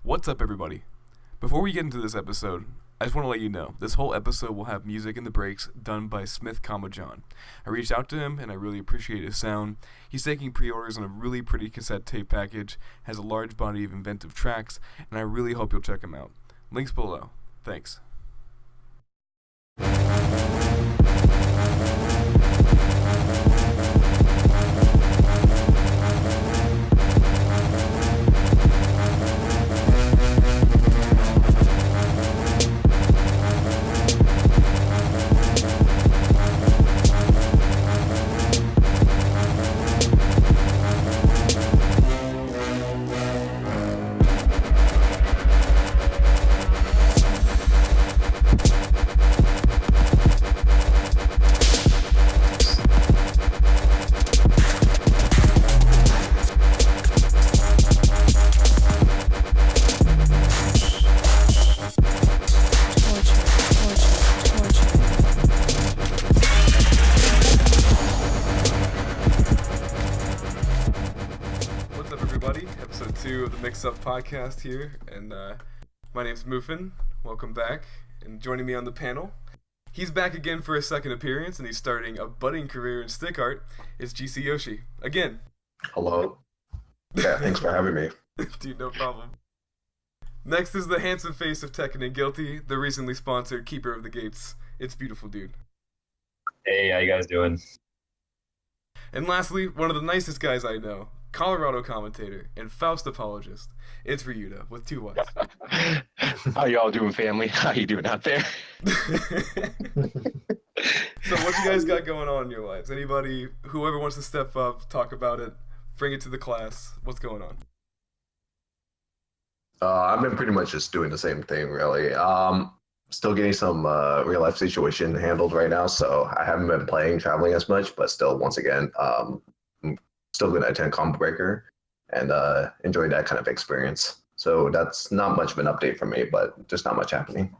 What's up, everybody? Before we get into this episode, I just want to let you know, this whole episode will have music in the breaks done by SmithCommaJohn. I reached out to him, and I really appreciate his sound. He's taking pre-orders on a really pretty cassette tape package, has a large body of inventive tracks, and I really hope you'll check him out. Links below. Thanks. Episode 2 of the Mix-Up podcast here, and my name's Muffin. Welcome back, and joining me on the panel, he's back again for a second appearance, and he's starting a budding career in stick art. It's GcYoshi again. Hello. Yeah, thanks for having me. Dude, no problem. Next is the handsome face of Tekken and Guilty, the recently sponsored Keeper of the Gates. It's BeautifulDude. Hey, how you guys doing? And lastly, one of the nicest guys I know, Colorado commentator and Faust apologist. It's Ryyudo with 2 Y's. How y'all doing, family? How you doing out there? So what you guys got going on in your lives? Anybody, whoever wants to step up, talk about it, bring it to the class. What's going on? I've been pretty much just doing the same thing, really. Still getting some real life situation handled right now, so I haven't been traveling as much, but still, once again, I'm still going to attend Combo Breaker and enjoy that kind of experience. So that's not much of an update for me, but just not much happening.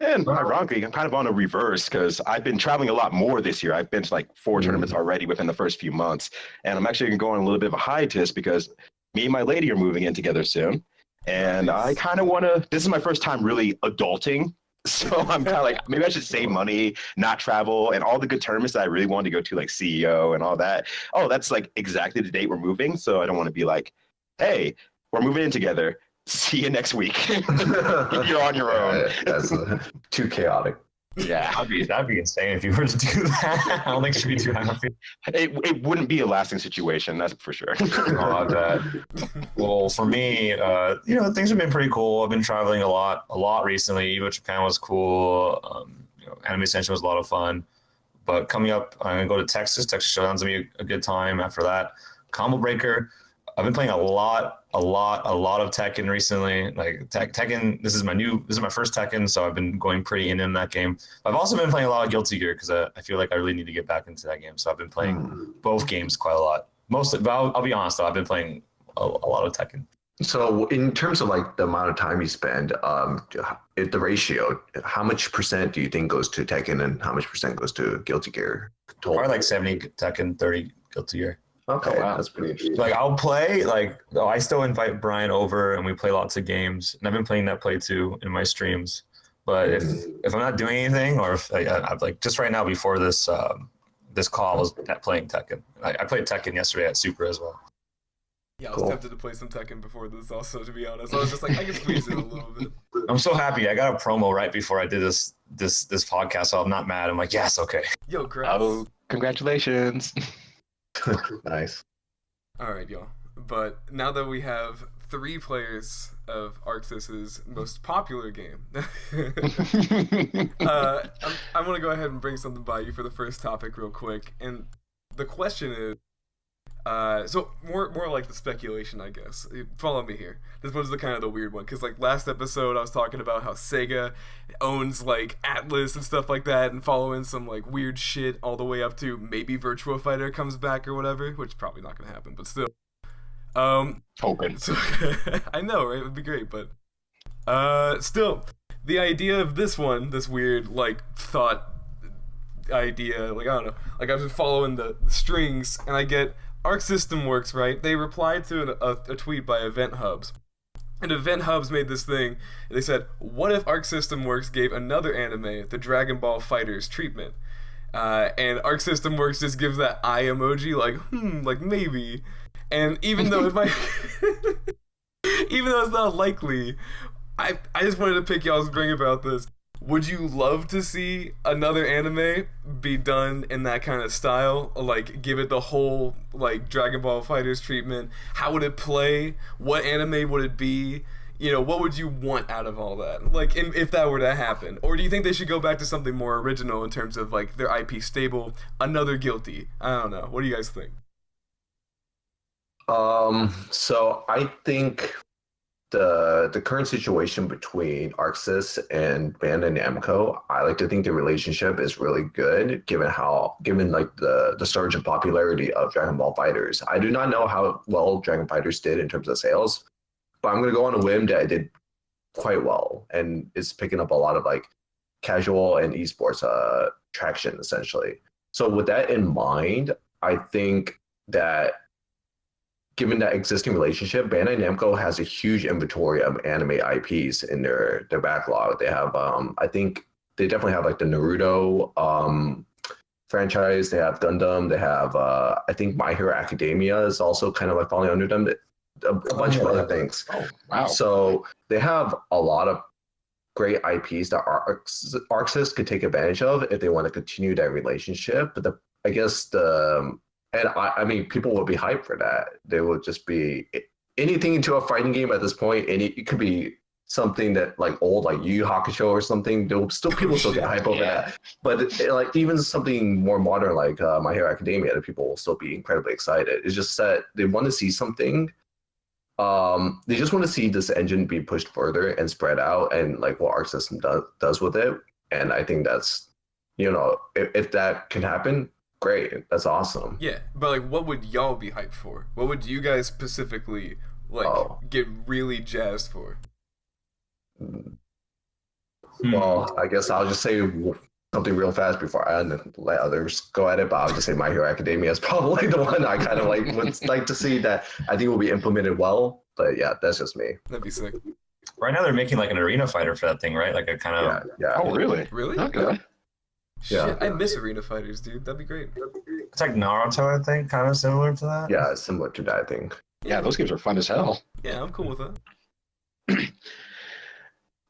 And ironically, I'm kind of on a reverse because I've been traveling a lot more this year. I've been to like 4 tournaments already within the first few months. And I'm actually going to go on a little bit of a hiatus because me and my lady are moving in together soon. And I kind of want to, this is my first time really adulting. So I'm kind of like, maybe I should save money, not travel, and all the good tournaments that I really wanted to go to, like CEO and all that. Oh, that's like exactly the date we're moving. So I don't want to be like, hey, we're moving in together. See you next week. You're on your own. That's too chaotic. Yeah. That'd be insane if you were to do that. I don't think it should be too happy. It wouldn't be a lasting situation, that's for sure. Oh, I bet. Well, for me, things have been pretty cool. I've been traveling a lot recently. Evo Japan was cool. Anime Ascension was a lot of fun. But coming up, I'm gonna go to Texas. Texas Showdown's gonna be a good time after that. Combo Breaker. I've been playing a lot of Tekken recently. Like Tekken, this is my first Tekken, so I've been going pretty in that game. I've also been playing a lot of Guilty Gear because I feel like I really need to get back into that game. So I've been playing both games quite a lot. But I'll be honest though, I've been playing a lot of Tekken. So in terms of like the amount of time you spend, the ratio, how much % do you think goes to Tekken and how much % goes to Guilty Gear? Probably like 70 Tekken, 30 Guilty Gear. Okay, Oh, wow. That's pretty interesting. Like I'll play, I still invite Brian over and we play lots of games. And I've been playing that play too in my streams. But if I'm not doing anything, or if I'm like just right now before this this call, I was playing Tekken. I played Tekken yesterday at Super as well. Yeah, I was tempted to play some Tekken before this also, to be honest. I was just like, I can squeeze it a little bit. I'm so happy. I got a promo right before I did this podcast, so I'm not mad. I'm like, yes, okay. Yo, congrats. Oh, congratulations. Nice. All right, y'all. But now that we have 3 players of Arxis's most popular game, I'm going to go ahead and bring something by you for the first topic real quick. And the question is, so more like the speculation, I guess. Follow me here. This one's the kind of the weird one, because like last episode I was talking about how Sega owns like Atlas and stuff like that, and following some like weird shit all the way up to maybe Virtua Fighter comes back or whatever, which is probably not gonna happen, but still. Hoping. So, I know, right? It would be great, but still, the idea of this one, this weird like thought idea, like I don't know, like I've been following the strings, and I get Arc System Works, right? They replied to a tweet by Event Hubs. And Event Hubs made this thing. They said, "What if Arc System Works gave another anime the Dragon Ball FighterZ treatment?" And Arc System Works just gives that eye emoji, like maybe. And even though it might, even though it's not likely, I just wanted to pick y'all's brain about this. Would you love to see another anime be done in that kind of style? Like, give it the whole, like, Dragon Ball FighterZ treatment? How would it play? What anime would it be? You know, what would you want out of all that? Like, if that were to happen? Or do you think they should go back to something more original in terms of, like, their IP stable? Another Guilty. I don't know. What do you guys think? So I think the current situation between ArcSys and Bandai Namco, I like to think the relationship is really good, given like the surge in popularity of Dragon Ball FighterZ. I do not know how well Dragon FighterZ did in terms of sales, but I'm gonna go on a whim that it did quite well, and it's picking up a lot of like casual and esports traction essentially. So with that in mind, I think that given that existing relationship, Bandai Namco has a huge inventory of anime IPs in their backlog. They have, I think they definitely have like the Naruto franchise. They have Gundam. They have, I think My Hero Academia is also kind of like falling under them. A bunch of other things. Oh, wow. So they have a lot of great IPs that ArcSys could take advantage of if they want to continue that relationship. But I mean, people would be hyped for that. They would just be anything into a fighting game at this point, and it could be something that like old, like Yu Yu Hakusho or something. People still get hype over that. But like even something more modern like My Hero Academia, that people will still be incredibly excited. It's just that they want to see something. They just want to see this engine be pushed further and spread out, and like what Arc System does with it. And I think that's, you know, if that can happen, great. That's awesome. Yeah, but like, what would y'all be hyped for? What would you guys specifically like get really jazzed for? Well, I guess I'll just say something real fast before I let others go at it. But I'll just say My Hero Academia is probably the one I kind of like would like to see that I think will be implemented well. But yeah, that's just me. That'd be sick. Right now they're making like an arena fighter for that thing, right? Like a kind of Yeah. Oh, really? Really? Okay. Shit, I miss arena fighters, dude. That'd be great. It's like Naruto, I think, kind of similar to that. Yeah, it's similar to that, I think. Yeah, those games are fun as hell. Yeah, I'm cool with that.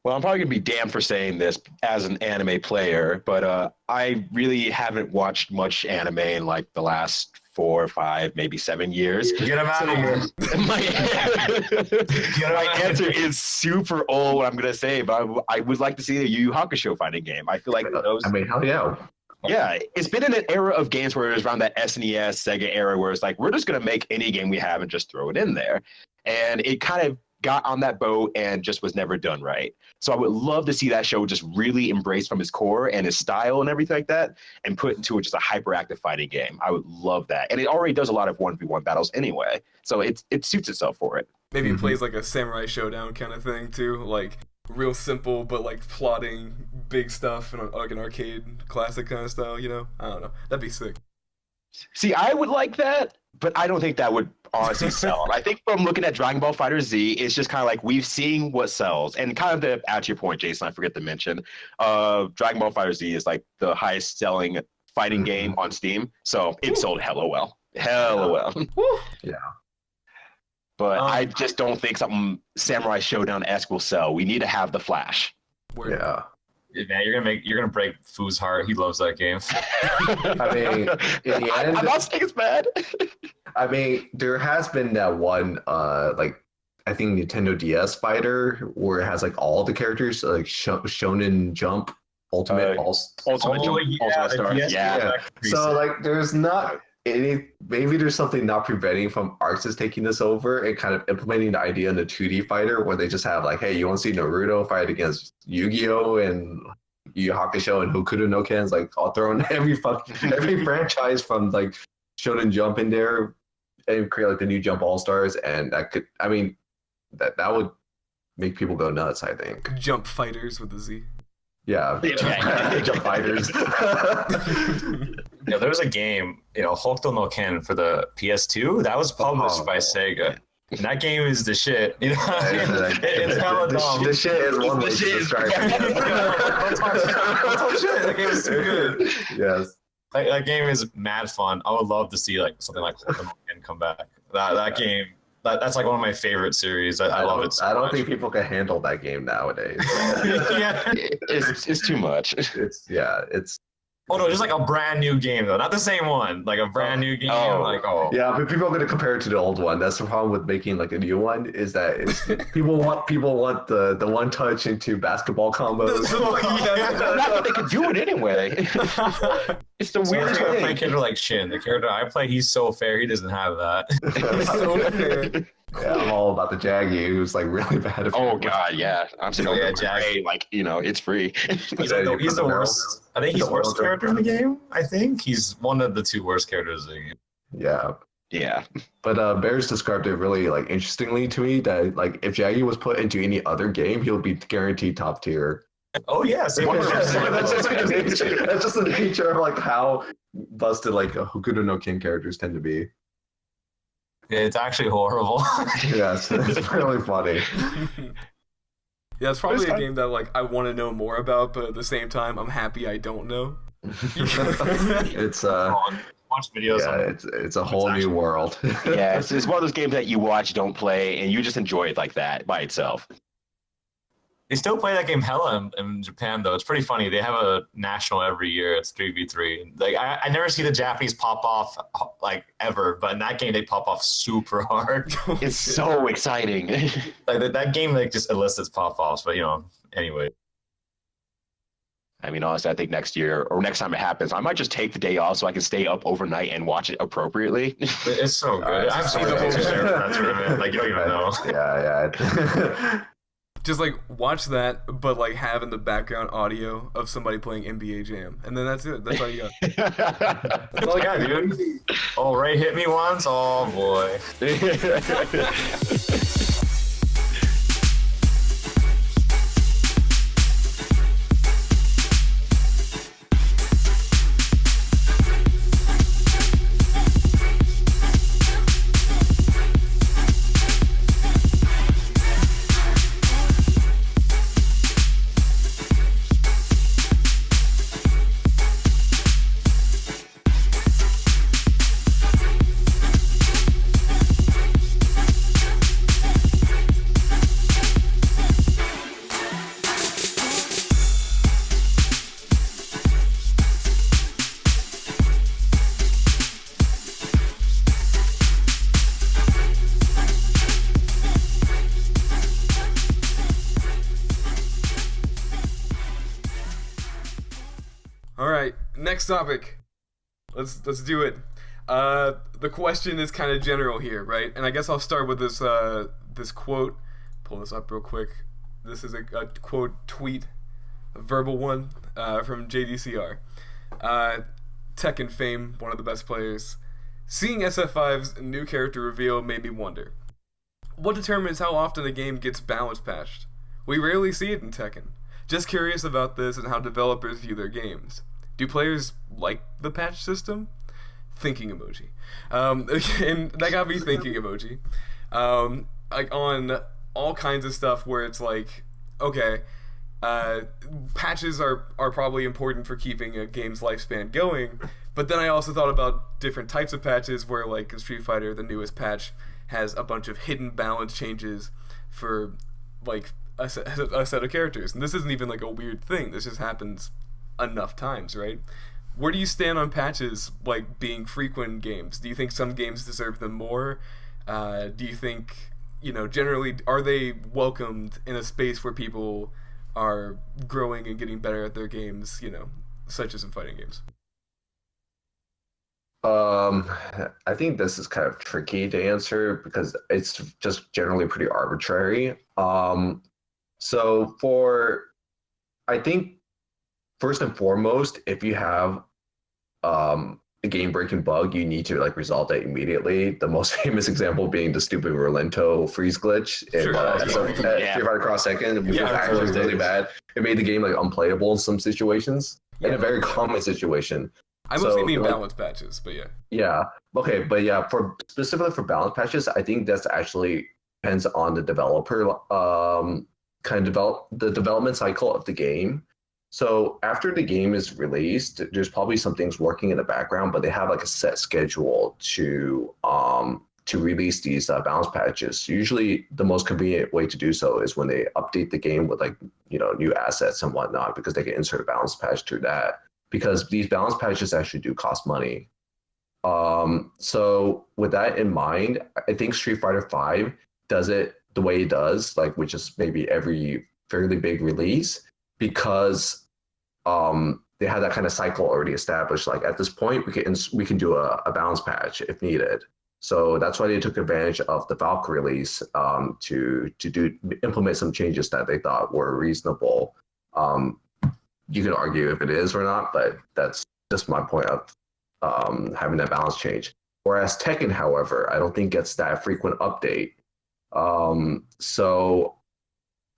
Well, I'm probably going to be damned for saying this as an anime player, but I really haven't watched much anime in like the last 4 or 5, maybe 7 years. Get him out of here. My answer is super old, what I'm going to say, but I would like to see a Yu Yu Hakusho fighting game. I feel like those... I mean, hell yeah. Yeah, it's been in an era of games where it was around that SNES, Sega era, where it's like, we're just going to make any game we have and just throw it in there. And it kind of got on that boat and just was never done right. So I would love to see that show just really embraced from his core and his style and everything like that, and put into just a hyperactive fighting game. I would love that. And it already does a lot of 1v1 battles anyway, so it suits itself for it. Maybe it plays like a Samurai Showdown kind of thing too, like real simple but like plotting big stuff in like an arcade classic kind of style, you know? I don't know. That'd be sick. See, I would like that, but I don't think that would honestly sell. I think from looking at Dragon Ball FighterZ, it's just kind of like we've seen what sells. And kind of to add to your point, Jason, I forget to mention, Dragon Ball FighterZ is like the highest selling fighting game on Steam. So it sold hella well. Hella well. Yeah. But I just don't think something Samurai Showdown-esque will sell. We need to have the Flash. Word. Yeah. Man, you're gonna break Fu's heart. He loves that game. I mean, in the end, I'm not saying it's bad. I mean, there has been that one, like, I think Nintendo DS fighter where it has like all the characters, like Shonen Jump, Ultimate Ultimate Jump, Ultimate Stars. Yeah. So like, there's not maybe there's something not preventing from ArcSys taking this over and kind of implementing the idea in the 2D fighter where they just have like, hey, you want to see Naruto fight against Yu-Gi-Oh and Yu Yu Hakusho and Hokuto no Kens, like I'll throw in every franchise from like Shonen Jump in there and create like the new Jump All-Stars, and that could, I mean, that would make people go nuts, I think. Jump Fighters with a Z. Yeah, Ninja Fighters. Yeah, there was a game, Hokuto no Ken for the PS2 that was published by Sega. And that game is the shit. It's hella dumb. The shit is one way to describe it. Don't talk shit. That game is too good. Yes. That game is mad fun. I would love to see like something like Hokuto no Ken come back. That game. That's like one of my favorite series. I love it so I don't much. think people can handle that game nowadays. Yeah. It's too much. It's Oh no, just like a brand new game though, not the same one. Like a brand new game. Yeah, but people are going to compare it to the old one. That's the problem with making like a new one is that people want the one touch into basketball combos. Not that they can do it anyway. It's the weirdest I play a thing. character like Shin. The character I play, he's so fair. He doesn't have that. So fair. Yeah, I'm all about the Jaggy, who's like really bad at Oh god, yeah. I'm sitting over Jack. like it's free. He's the worst. I think he's the worst character in the game. I think he's one of the two worst characters in the game. Yeah. Yeah. But Bears described it really like interestingly to me that like if Jaggy was put into any other game, he'll be guaranteed top tier. Oh yeah, same with That's just the nature of like how busted like Hokuto no Ken characters tend to be. Yeah, it's actually horrible. Yes, it's really funny. Yeah, it's probably a game that like I want to know more about, but at the same time, I'm happy I don't know. It's Watch videos. yeah, it's a whole new world. Yeah, it's one of those games that you watch, don't play, and you just enjoy it like that by itself. They still play that game hella in Japan though. It's pretty funny. They have a national every year. It's 3v3. Like I never see the Japanese pop off like ever, but in that game they pop off super hard. It's so exciting. Like that game like just elicits pop offs. But anyway. I mean, honestly, I think next year or next time it happens, I might just take the day off so I can stay up overnight and watch it appropriately. It's so good. I've seen the pictures there for that tournament. Like you don't even know. Yeah. Just like watch that, but like have in the background audio of somebody playing NBA Jam, and then that's it. That's all you got. That's all I got, dude. Oh, Ray hit me once. Oh boy. All right, next topic. Let's do it. The question is kind of general here, right? And I guess I'll start with this this quote. Pull this up real quick. This is a quote tweet, a verbal one from JDCR. Tekken fame, one of the best players. Seeing SF5's new character reveal made me wonder. What determines how often a game gets balance patched? We rarely see it in Tekken. Just curious about this and how developers view their games. Do players like the patch system? Thinking emoji. And that got me thinking emoji. Like on all kinds of stuff where it's like, okay, patches are probably important for keeping a game's lifespan going, but then I also thought about different types of patches where like in Street Fighter, the newest patch has a bunch of hidden balance changes for like a set of characters, and this isn't even like a weird thing. This just happens enough times, right? Where do you stand on patches like being frequent in games? Do you think some games deserve them more? Do you think, generally, are they welcomed in a space where people are growing and getting better at their games, such as in fighting games? I think this is kind of tricky to answer because it's just generally pretty arbitrary. I think first and foremost, if you have a game-breaking bug, you need to like resolve that immediately. The most famous example being the stupid Rolento freeze glitch in Street Fighter Cross Second, which was actually really bad. It made the game like unplayable in some situations, in a very common situation. I mostly mean balance patches, but yeah. Yeah. Okay, but yeah, specifically for balance patches, I think that's actually depends on the developer the development cycle of the game. So after the game is released, there's probably some things working in the background, but they have like a set schedule to release these balance patches. Usually, the most convenient way to do so is when they update the game with like new assets and whatnot, because they can insert a balance patch through that. Because these balance patches actually do cost money. So with that in mind, I think Street Fighter V does it the way it does, like which is maybe every fairly big release, because they have that kind of cycle already established. Like at this point, we can do a balance patch if needed. So that's why they took advantage of the Valk release to implement some changes that they thought were reasonable. You can argue if it is or not, but that's just my point of having that balance change. Whereas Tekken, however, I don't think gets that frequent update. So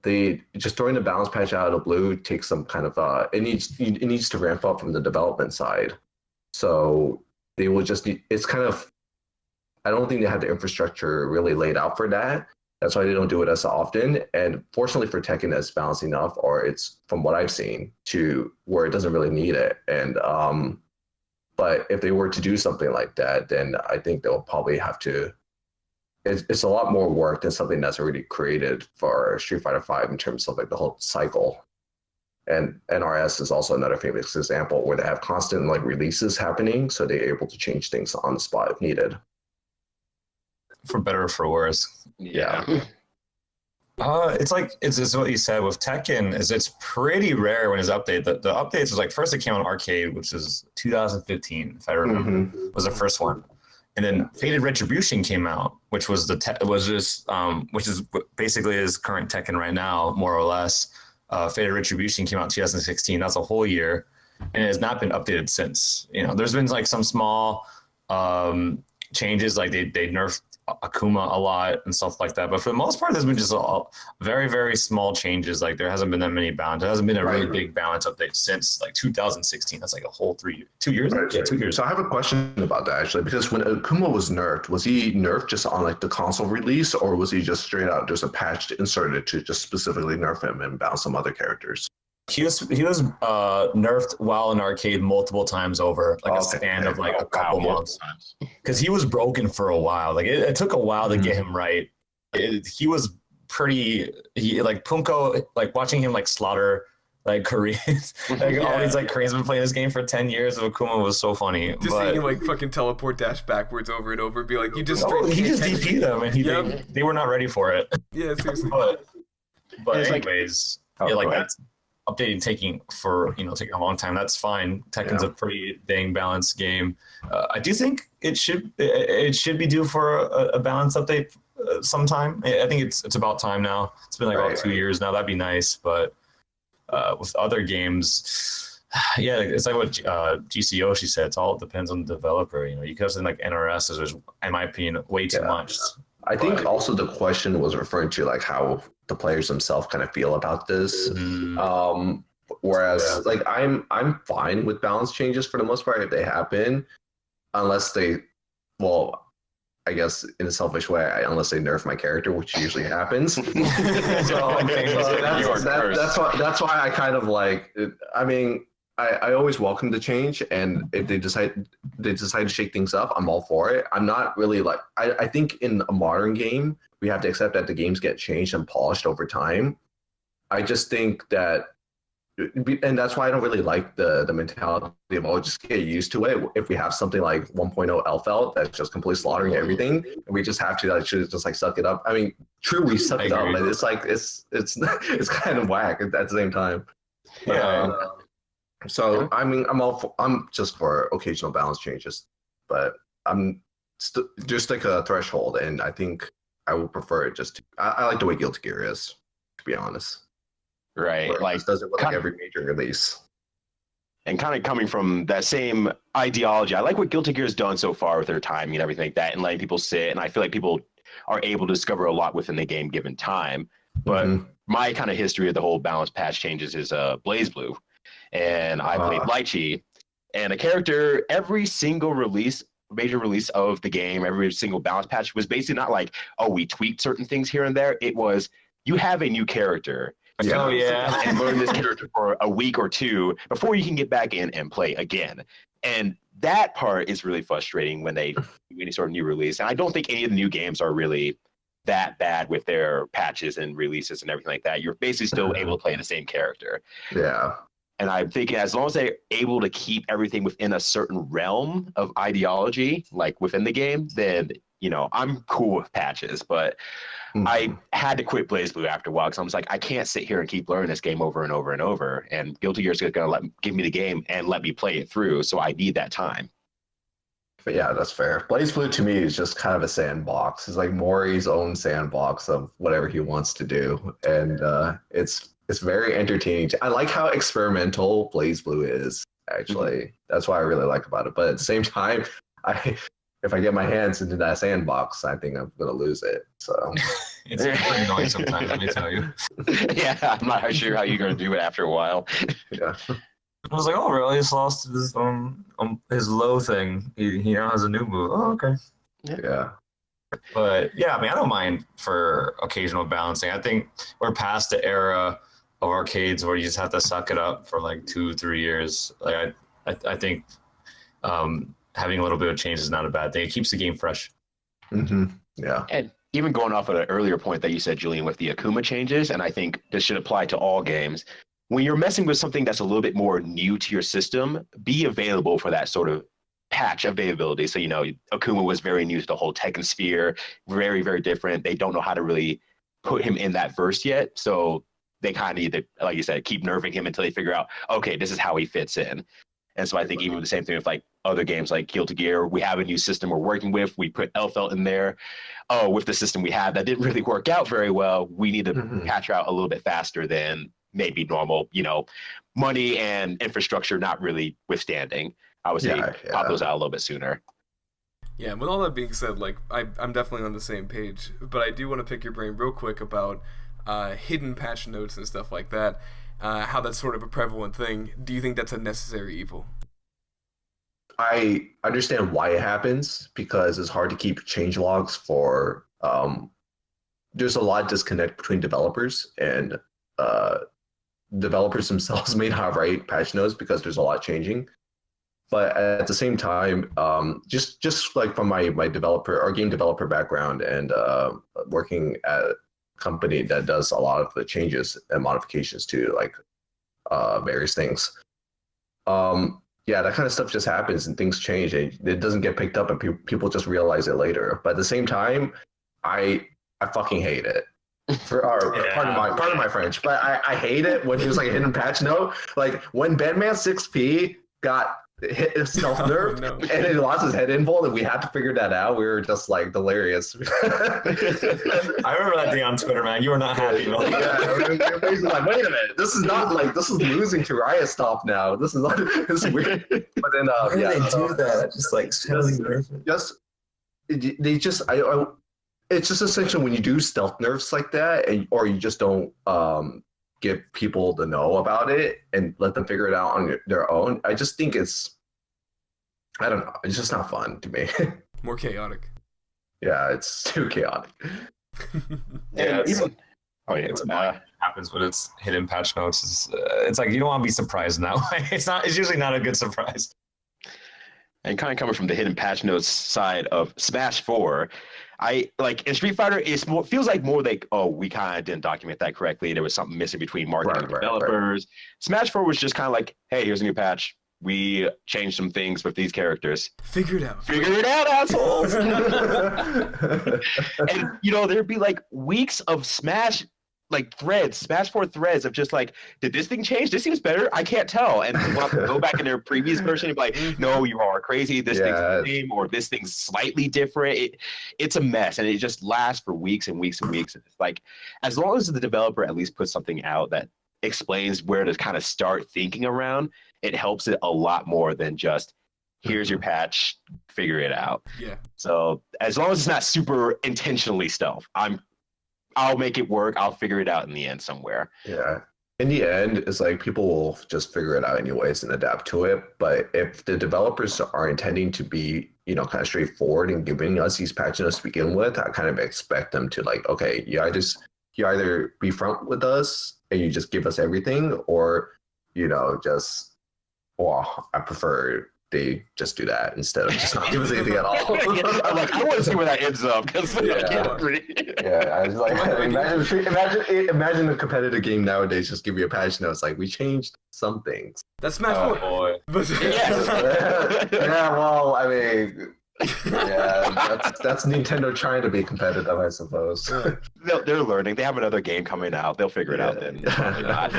they just throwing the balance patch out of the blue takes some kind of it needs to ramp up from the development side. So they will just need, it's kind of, I don't think they have the infrastructure really laid out for that. That's why they don't do it as often. And fortunately for Tekken, it's balanced enough, or it's from what I've seen, to where it doesn't really need it. And but if they were to do something like that, then I think they'll probably have to. It's a lot more work than something that's already created for Street Fighter V in terms of like the whole cycle. And NRS is also another famous example where they have constant like releases happening, so they're able to change things on the spot if needed. For better or for worse. Yeah. It's like it's what you said with Tekken. It's pretty rare when it's updated. The updates was like first it came on arcade, which is 2015, if I remember, was the first one, and then Fated Retribution came out, which was which is basically his current Tekken right now, more or less. Fated Retribution came out in 2016. That's a whole year, and it has not been updated since. There's been like some small changes, like they nerfed Akuma a lot and stuff like that, but for the most part there's been just very, very small changes. Like there hasn't been that many balance. There hasn't been a really big balance update since like 2016. That's like a whole 2 years. Yeah, 2 years. So I have a question about that actually, because when Akuma was nerfed, was he nerfed just on like the console release, or was he just straight out just a patch inserted to just specifically nerf him and balance some other characters? He was nerfed while in arcade multiple times over, like a span of like a couple months, because he was broken for a while. Like it took a while to get him right. He was like Punko, like watching him like slaughter like Koreans, like all these like Koreans have been playing this game for 10 years. Of Akuma was so funny. Just seeing him like fucking teleport dash backwards over and over, and be like, he just DP'd them, and they were not ready for it. Yeah, seriously. But anyways, that's updating taking a long time. That's fine. Tekken's a pretty dang balanced game. I do think it should be due for a balance update sometime. I think it's about time now. It's been like about 2 years now. That'd be nice. But with other games, it's like what GcYoshi said. It all depends on the developer. You could have something like NRS. There's, in my opinion, way too much. I think also the question was referring to like how the players themselves kind of feel about this. Whereas like I'm fine with balance changes for the most part if they happen, unless they, I guess in a selfish way, unless they nerf my character, which usually happens. That's why I kind of like. I mean, I always welcome the change, and if they decide to shake things up, I'm all for it. I'm not really like I think in a modern game we have to accept that the games get changed and polished over time. I just think that, and that's why I don't really like the mentality of just get used to it. If we have something like 1.0 LFL that's just completely slaughtering everything, and we just have to just like suck it up. I mean, true, we suck it up, but it's like it's kind of whack at the same time. So I mean, I'm just for occasional balance changes, but I'm just like a threshold, and I think I would prefer it just. I like the way Guilty Gear is, to be honest. Right, like does it with like every major release. And kind of coming from that same ideology, I like what Guilty Gear's done so far with their timing and everything like that, and letting people sit. And I feel like people are able to discover a lot within the game given time. But my kind of history of the whole balance patch changes is BlazBlue, and I played Lychee, and a character every single major release of the game, every single balance patch was basically not like, oh, we tweaked certain things here and there. It was, you have a new character. Oh yeah, and learn this character for a week or two before you can get back in and play again. And that part is really frustrating when they do any sort of new release. And I don't think any of the new games are really that bad with their patches and releases and everything like that. You're basically still able to play the same character. Yeah. And I'm thinking as long as they're able to keep everything within a certain realm of ideology, like within the game, then, you know, I'm cool with patches. But I had to quit BlazBlue after a while because I was like, I can't sit here and keep learning this game over and over and over. And Guilty Gear is going to give me the game and let me play it through. So I need that time. But yeah, that's fair. BlazBlue to me is just kind of a sandbox. It's like Mori's own sandbox of whatever he wants to do. And it's very entertaining. I like how experimental BlazBlue is, actually. That's what I really like about it. But at the same time, if I get my hands into that sandbox, I think I'm going to lose it. So it's pretty annoying sometimes, let me tell you. Yeah, I'm not sure how you're going to do it after a while. Yeah. I was like, oh, really? He's lost his low thing. He now has a new move. Oh, okay. Yeah. But yeah, I mean, I don't mind for occasional balancing. I think we're past the era of arcades where you just have to suck it up for like 2-3 years. Like I think having a little bit of change is not a bad thing. It keeps the game fresh. Yeah. And even going off of an earlier point that you said, Julian, with the Akuma changes, and I think this should apply to all games, when you're messing with something that's a little bit more new to your system, be available for that sort of patch availability. So, you know, Akuma was very new to the whole Tekken sphere, very, very different. They don't know how to really put him in that verse yet. So they kind of need to, like you said, keep nerfing him until they figure out, okay, this is how he fits in. And so I think even the same thing with like other games like Guilty Gear, we have a new system we're working with. We put Elfelt in there. Oh, with the system we have that didn't really work out very well. We need to patch out a little bit faster than maybe normal, you know, money and infrastructure not really withstanding. I would say pop those out a little bit sooner. Yeah, with all that being said, like I'm definitely on the same page, but I do want to pick your brain real quick about hidden patch notes and stuff like that. How that's sort of a prevalent thing. Do you think that's a necessary evil? I understand why it happens because it's hard to keep change logs for. There's a lot of disconnect between developers and developers themselves may not write patch notes because there's a lot changing. But at the same time, just like from my developer or game developer background and working at a company that does a lot of the changes and modifications to like various things. Yeah, that kind of stuff just happens and things change and it doesn't get picked up and people just realize it later. But at the same time, I fucking hate it. Pardon my French, but I hate it when there's like a hidden patch note. Like when Bedman 6P got hit stealth nerfed and he lost his head invul and we had to figure that out. We were just like delirious. I remember that day on Twitter, man. You were not happy. Yeah, we were basically like, wait a minute, this is not like this is losing to Riot Stop now. This is weird. But then they do that? Just like it's just essentially when you do stealth nerfs like that, or you just don't get people to know about it and let them figure it out on their own. I just think I don't know. It's just not fun to me. More chaotic. Yeah, it's too chaotic. It's what happens when it's hidden patch notes. It's like you don't want to be surprised in that way. It's usually not a good surprise. And kind of coming from the hidden patch notes side of Smash 4, I like in Street Fighter, feels like more like, oh, we kind of didn't document that correctly. There was something missing between marketing and developers. Right. Smash 4 was just kind of like, hey, here's a new patch. We changed some things with these characters. Figure it out. Figure it out, assholes. And, you know, there'd be like weeks of Smash 4 threads of just like, did this thing change? This seems better. I can't tell. And we'll have to go back in their previous version and be like, no, you are crazy. This thing's the same, or this thing's slightly different. It's a mess, and it just lasts for weeks and weeks and weeks. And it's like, as long as the developer at least puts something out that explains where to kind of start thinking around, it helps it a lot more than just here's your patch, figure it out. Yeah. So as long as it's not super intentionally stealth, I'll make it work. I'll figure it out in the end somewhere. Yeah. In the end, it's like people will just figure it out anyways and adapt to it. But if the developers are intending to be, kind of straightforward and giving us these patch notes to begin with, I kind of expect them to like, okay, you either be front with us and you just give us everything, or I prefer they just do that instead of just not give us anything at all. I'm like, I want to see where that ends up because I can't agree. Yeah, I was like, imagine a competitive game nowadays just give you a patch note. It's like we changed some things. That's Smash 4. Boy. Yeah, well, I mean, that's Nintendo trying to be competitive, I suppose. They're learning. They have another game coming out. They'll figure it out then. Probably not.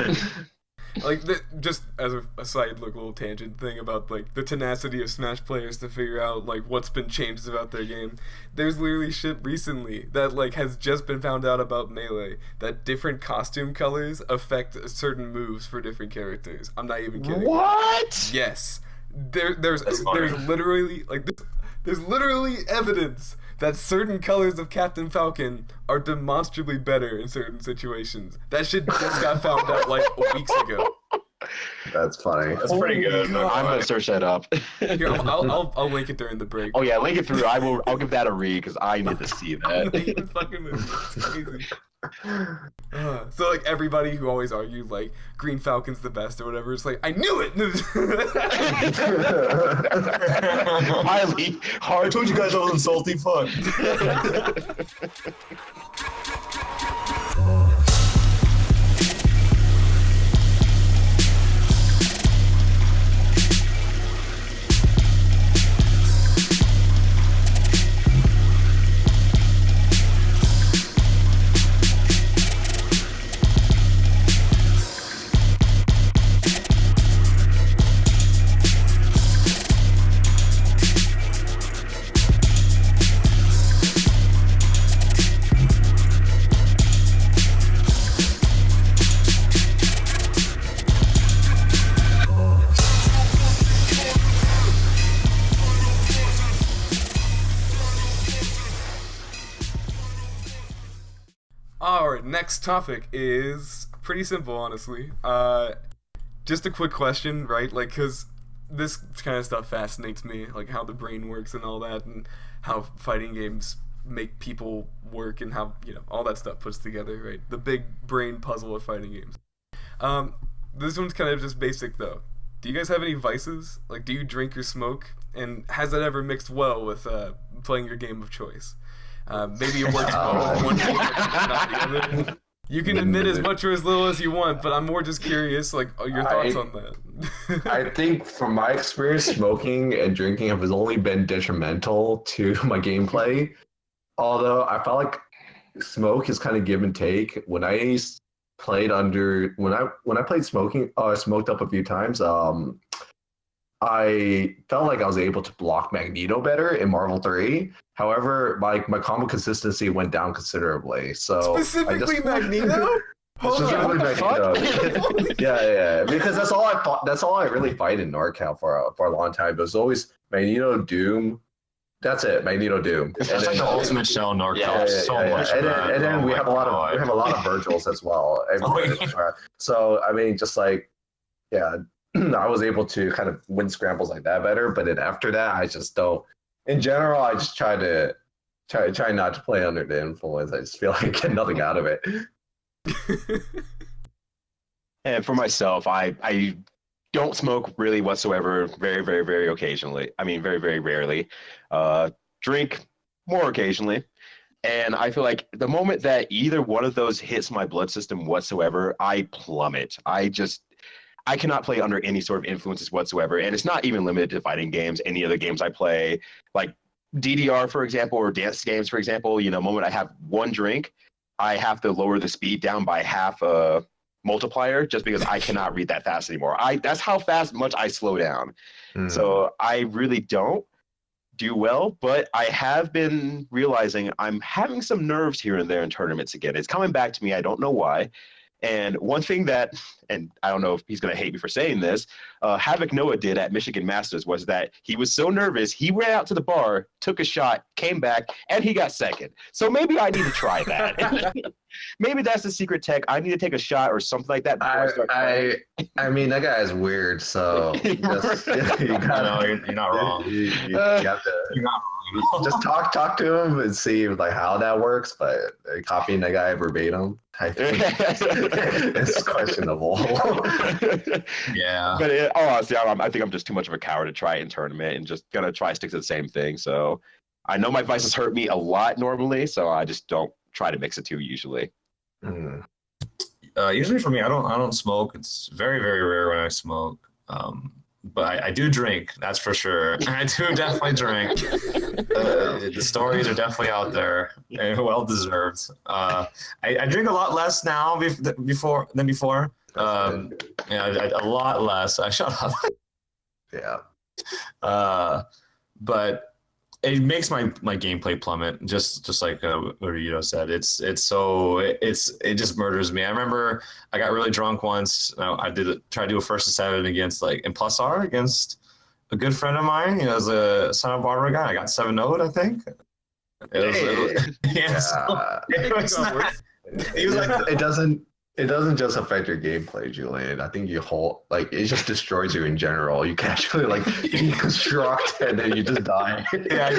Like, just as a side little tangent thing about, like, the tenacity of Smash players to figure out, like, what's been changed about their game. There's literally shit recently that, like, has just been found out about Melee, that different costume colors affect certain moves for different characters. I'm not even kidding. What? Yes. There's literally, like, there's literally evidence that certain colors of Captain Falcon are demonstrably better in certain situations. That shit just got found out like weeks ago. That's funny. That's pretty good. I'm gonna search that up. Here, I'll link it during the break. Oh yeah, link it through. I'll give that a read because I need to see that. Fucking movie. It's crazy. So like everybody who always argued like Green Falcon's the best or whatever, it's like I knew it. Highly hard. I told you guys I wasn't salty. Fuck. Alright, next topic is pretty simple, honestly. Just a quick question, right? Like, because this kind of stuff fascinates me, like how the brain works and all that, and how fighting games make people work and how, all that stuff puts together, right? The big brain puzzle of fighting games. This one's kind of just basic, though. Do you guys have any vices? Like, do you drink or smoke? And has that ever mixed well with playing your game of choice? Maybe it works well with one game, not the other. You can admit as much or as little as you want, but I'm more just curious, like, your thoughts on that. I think from my experience, smoking and drinking has only been detrimental to my gameplay. Although I felt like smoke is kind of give and take. When I played smoked up a few times. I felt like I was able to block Magneto better in Marvel 3. However, my combo consistency went down considerably. So specifically Magneto? Specifically Magneto. Yeah. Because that's all I fought. That's all I really fight in NorCal for a long time. It was always Magneto, Doom. That's it, Magneto, Doom. It's like the ultimate shell NorCal. Much. And then we have a lot of Virgils as well. So I mean, just like, yeah. I was able to kind of win scrambles like that better, but then after that, I just don't. In general, I just try not to play under the influence. I just feel like I get nothing out of it. And for myself, I don't smoke really whatsoever. Very, very, very occasionally. I mean, very, very rarely. Drink more occasionally. And I feel like the moment that either one of those hits my blood system whatsoever, I plummet. I cannot play under any sort of influences whatsoever. And it's not even limited to fighting games. Any other games I play, like DDR, for example, or dance games, for example, the moment I have one drink, I have to lower the speed down by half a multiplier just because I cannot read that fast anymore. That's how much I slow down. So I really don't do well, but I have been realizing I'm having some nerves here and there in tournaments again. It's coming back to me. I don't know why. And one thing that, and I don't know if he's going to hate me for saying this, Havoc Noah did at Michigan Masters was that he was so nervous, he ran out to the bar, took a shot, came back, and he got second. So maybe I need to try that. Maybe that's the secret tech. I need to take a shot or something like that. I mean, that guy is weird, so you gotta, you're not wrong. You have to You're not just talk to him and see like how that works. But copying that guy verbatim, I think it's questionable. Yeah. But honestly, I think I'm just too much of a coward to try it in tournament and just gonna try to stick to the same thing. So I know my vices hurt me a lot normally, so I just don't try to mix the two usually. Usually for me, I don't smoke. It's very, very rare when I smoke. But I do drink, that's for sure. I do definitely drink. The stories are definitely out there and well deserved. I drink a lot less now than before. Yeah, a lot less. I shut up. Yeah. But it makes my gameplay plummet, just like what Ryyudo said. It just murders me. I remember I got really drunk once. I try to do a 1-7 against in plus R against a good friend of mine. He was a Santa Barbara guy. I got 7-0'd, I think. It doesn't just affect your gameplay, Julian. I think it just destroys you in general. You can actually deconstruct and then you just die. Yeah.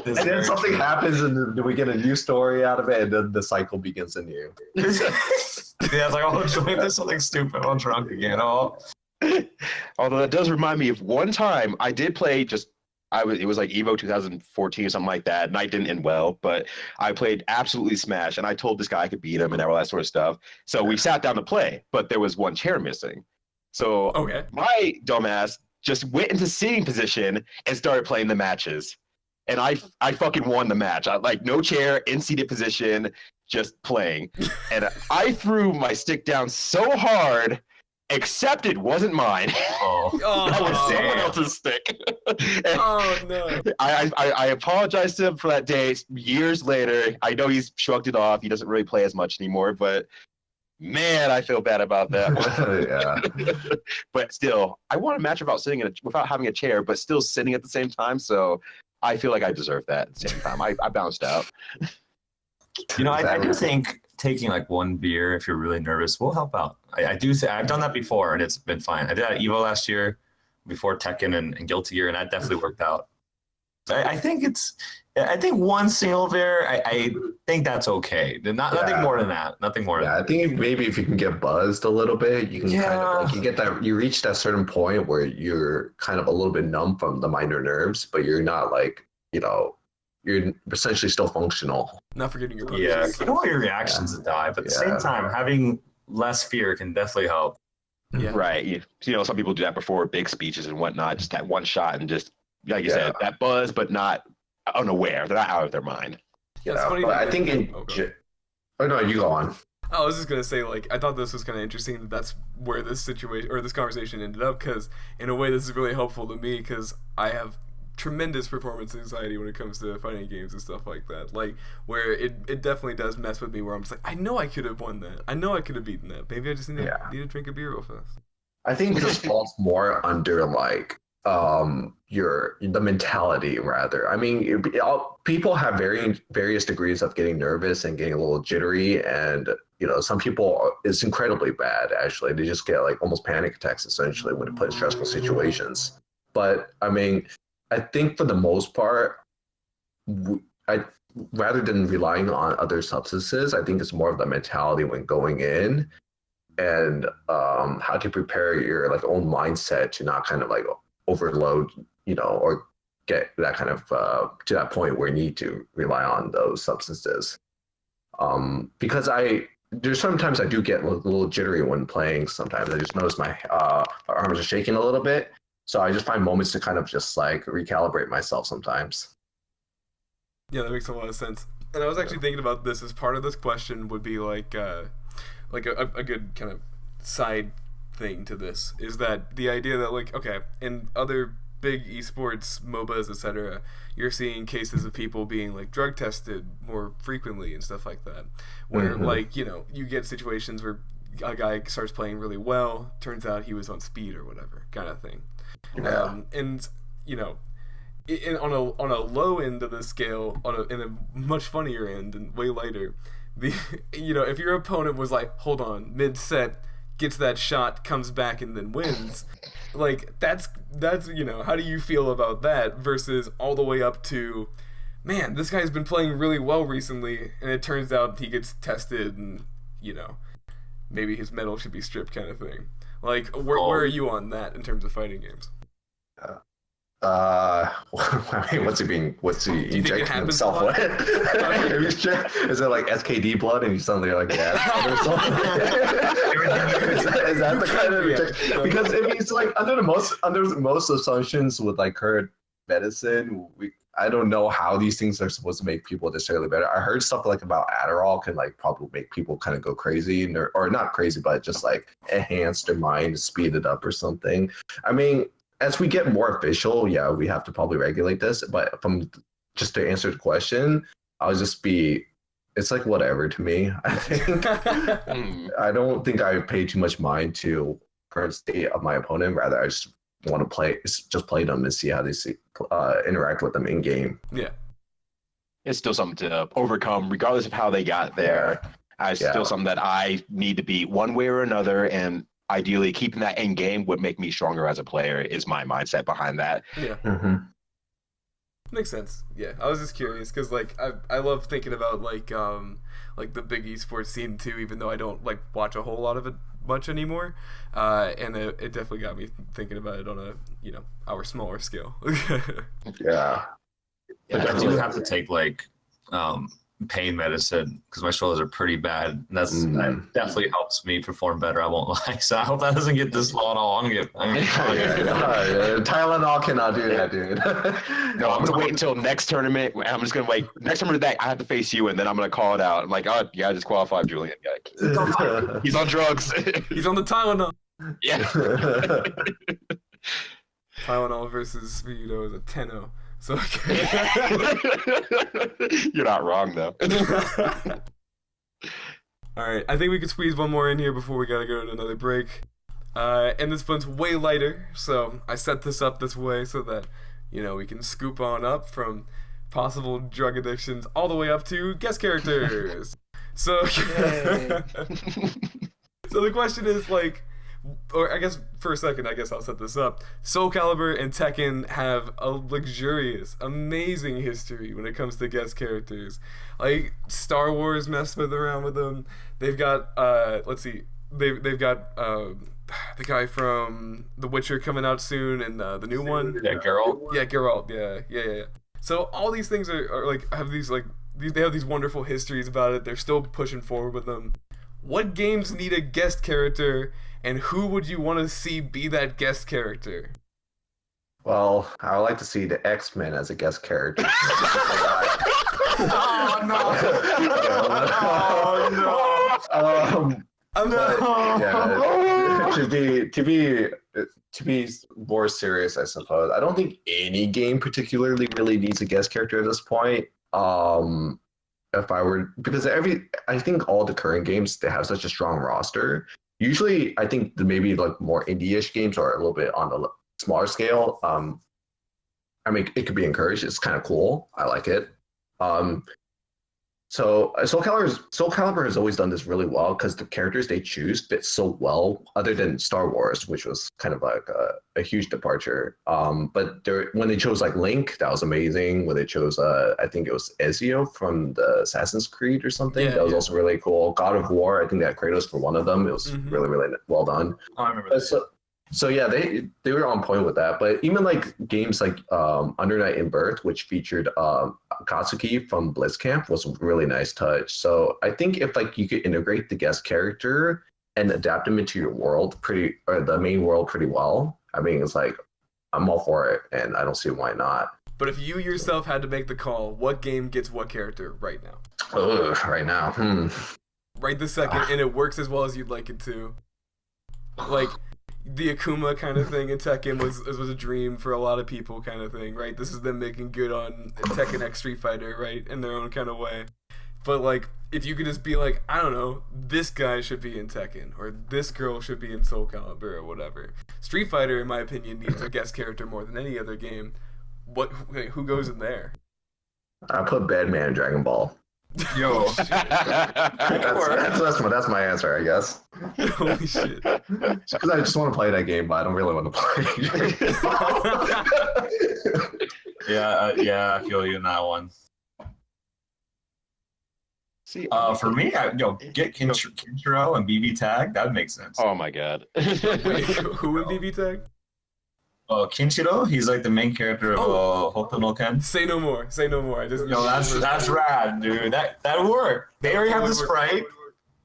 And then something happens and we get a new story out of it, and then the cycle begins anew. Yeah, it's like, oh, Julian, there's something stupid. I'm drunk again. Oh. Although that does remind me of one time I did play it was like Evo 2014 or something like that, and I didn't end well, but I played absolutely smash, and I told this guy I could beat him and all that sort of stuff. So we sat down to play, but there was one chair missing. So my dumbass just went into seating position and started playing the matches. And I fucking won the match. No chair, in seated position, just playing. And I threw my stick down so hard, except it wasn't mine. That was someone else's stick. Oh no! I apologized to him for that day. Years later, I know he's shrugged it off. He doesn't really play as much anymore. But man, I feel bad about that. Yeah. But still, I won a match without having a chair, but still sitting at the same time. So I feel like I deserve that at the same time. I bounced out. I do think taking one beer if you're really nervous will help out. I do. I've done that before and it's been fine. I did that at Evo last year before Tekken and Guilty Gear, and that definitely worked out. I think one single beer, I think that's okay. Nothing more than that. Nothing more than that. I think maybe if you can get buzzed a little bit, you can you reach that certain point where you're kind of a little bit numb from the minor nerves, but you're not you're essentially still functional. Not forgetting your punches. Yeah, you don't want your reactions to die, but at the same time, having less fear can definitely help. Yeah. Right. Some people do that before big speeches and whatnot, just that one shot and just, like you said, that buzz, but not unaware. They're not out of their mind. Yeah, it's funny. But I think no, you go on. I was just going to say, I thought this was kind of interesting that that's where this situation or this conversation ended up, because in a way this is really helpful to me, because I have tremendous performance anxiety when it comes to fighting games and stuff like that, where it definitely does mess with me, where I'm just I know I could have won that, I know I could have beaten that, maybe I just need to drink a beer real fast. I think this falls more under the mentality rather. I mean, people have various degrees of getting nervous and getting a little jittery, and some people it's incredibly bad actually. They just get almost panic attacks essentially when they play stressful situations. But I mean, I think for the most part, rather than relying on other substances, I think it's more of the mentality when going in, and how to prepare your own mindset to not kind of overload, or get that kind of to that point where you need to rely on those substances. Because there's sometimes I do get a little jittery when playing. Sometimes I just notice my arms are shaking a little bit. So I just find moments to kind of just recalibrate myself sometimes. Yeah, that makes a lot of sense. And I was actually thinking about this as part of this question would be a good kind of side thing to this is that the idea that in other big esports, MOBAs, etc., you're seeing cases of people being like drug tested more frequently and stuff like that. Where like, you know, you get situations where a guy starts playing really well, turns out he was on speed or whatever kind of thing. And you know, on a low end of the scale, in a much funnier end and way lighter, you know, if your opponent was like, hold on, mid set, gets that shot, comes back and then wins, like that's you know, how do you feel about that versus all the way up to, man, this guy's been playing really well recently and it turns out he gets tested and, you know, maybe his medal should be stripped kind of thing. Like where are you on that in terms of fighting games? I mean, what's he injecting himself with? Is it like SKD blood and you suddenly are like gas or something? is that the kind of injection? Because if he's like under most assumptions with like current medicine, I don't know how these things are supposed to make people necessarily better. I heard stuff like about Adderall can like probably make people kind of go crazy or not crazy, but just like enhance their mind, speed it up or something. I mean, as we get more official, yeah, we have to probably regulate this. But just to answer the question, I'll just be, it's like whatever to me. I think I don't think I pay too much mind to current state of my opponent. Rather, I just want to play them and see how they interact with them in game. Yeah, it's still something to overcome, regardless of how they got there. It's still something that I need to beat one way or another, and ideally keeping that end game would make me stronger as a player is my mindset behind that. Yeah. Makes sense. Yeah, I was just curious because like I love thinking about like the big esports scene too, even though I don't like watch a whole lot of it much anymore, and it definitely got me thinking about it on a, you know, our smaller scale. Yeah, I do have to take like pain medicine because my shoulders are pretty bad. That definitely helps me perform better. I won't lie. So I hope that doesn't get this long. I'm gonna get Tylenol cannot do that, dude. No, I'm gonna wait until next tournament. I'm just gonna wait. Next tournament that I have to face you, and then I'm gonna call it out. I'm like, oh yeah, I just qualified Julian. Yeah, he's on drugs. He's on the Tylenol. Yeah. Tylenol versus Ryyudo is a 10-0. So you're not wrong though. All right, I think we could squeeze one more in here before we gotta go to another break. And this one's way lighter, so I set this up this way so that, you know, we can scoop on up from possible drug addictions all the way up to guest characters. So, so the question is like, or I guess for a second, I guess I'll set this up. Soul Calibur and Tekken have a luxurious, amazing history when it comes to guest characters. Like Star Wars messed around with them. They've got let's see, they've got the guy from The Witcher coming out soon, and the new one. Yeah, Geralt. Yeah, Geralt. Yeah. So all these things are like have these they have these wonderful histories about it. They're still pushing forward with them. What games need a guest character? And who would you want to see be that guest character? Well, I would like to see the X-Men as a guest character. Oh no! To be more serious, I suppose. I don't think any game particularly really needs a guest character at this point. If I were, because I think all the current games, they have such a strong roster. Usually, I think maybe like more indie-ish games are a little bit on the smaller scale. I mean, it could be encouraged. It's kind of cool. I like it. So Soul Calibur has always done this really well because the characters they choose fit so well, other than Star Wars, which was kind of like a huge departure. But when they chose like Link, that was amazing. When they chose, I think it was Ezio from the Assassin's Creed or something, that was also really cool. God of War, I think they had Kratos for one of them. It was really, really well done. I remember that. So yeah, they were on point with that. But even like games like Under Night in Birth, which featured Katsuki from Blitzcamp, was a really nice touch. So I think if like you could integrate the guest character and adapt them into your world the main world pretty well, I mean, it's like I'm all for it, and I don't see why not. But if you yourself had to make the call, what game gets what character right now? Right now, Right this second, and it works as well as you'd like it to. Like, the Akuma kind of thing in Tekken was a dream for a lot of people, kind of thing, right? This is them making good on Tekken X Street Fighter, right, in their own kind of way. But like, if you could just be like, I don't know, this guy should be in Tekken, or this girl should be in Soul Calibur, or whatever. Street Fighter, in my opinion, needs a guest character more than any other game. Who goes in there? I put Batman in Dragon Ball. Yo, That's my answer, I guess. Holy shit. Because I just want to play that game, but I don't really want to play. yeah, I feel you in that one. See, For me, get Kinshiro and BB Tag. That makes sense. oh my god. Wait, who would BB Tag? Kinshiro, he's like the main character of Hokuto no Ken. Say no more. Say no more. I just That's rad, dude. That work. They already have the sprite.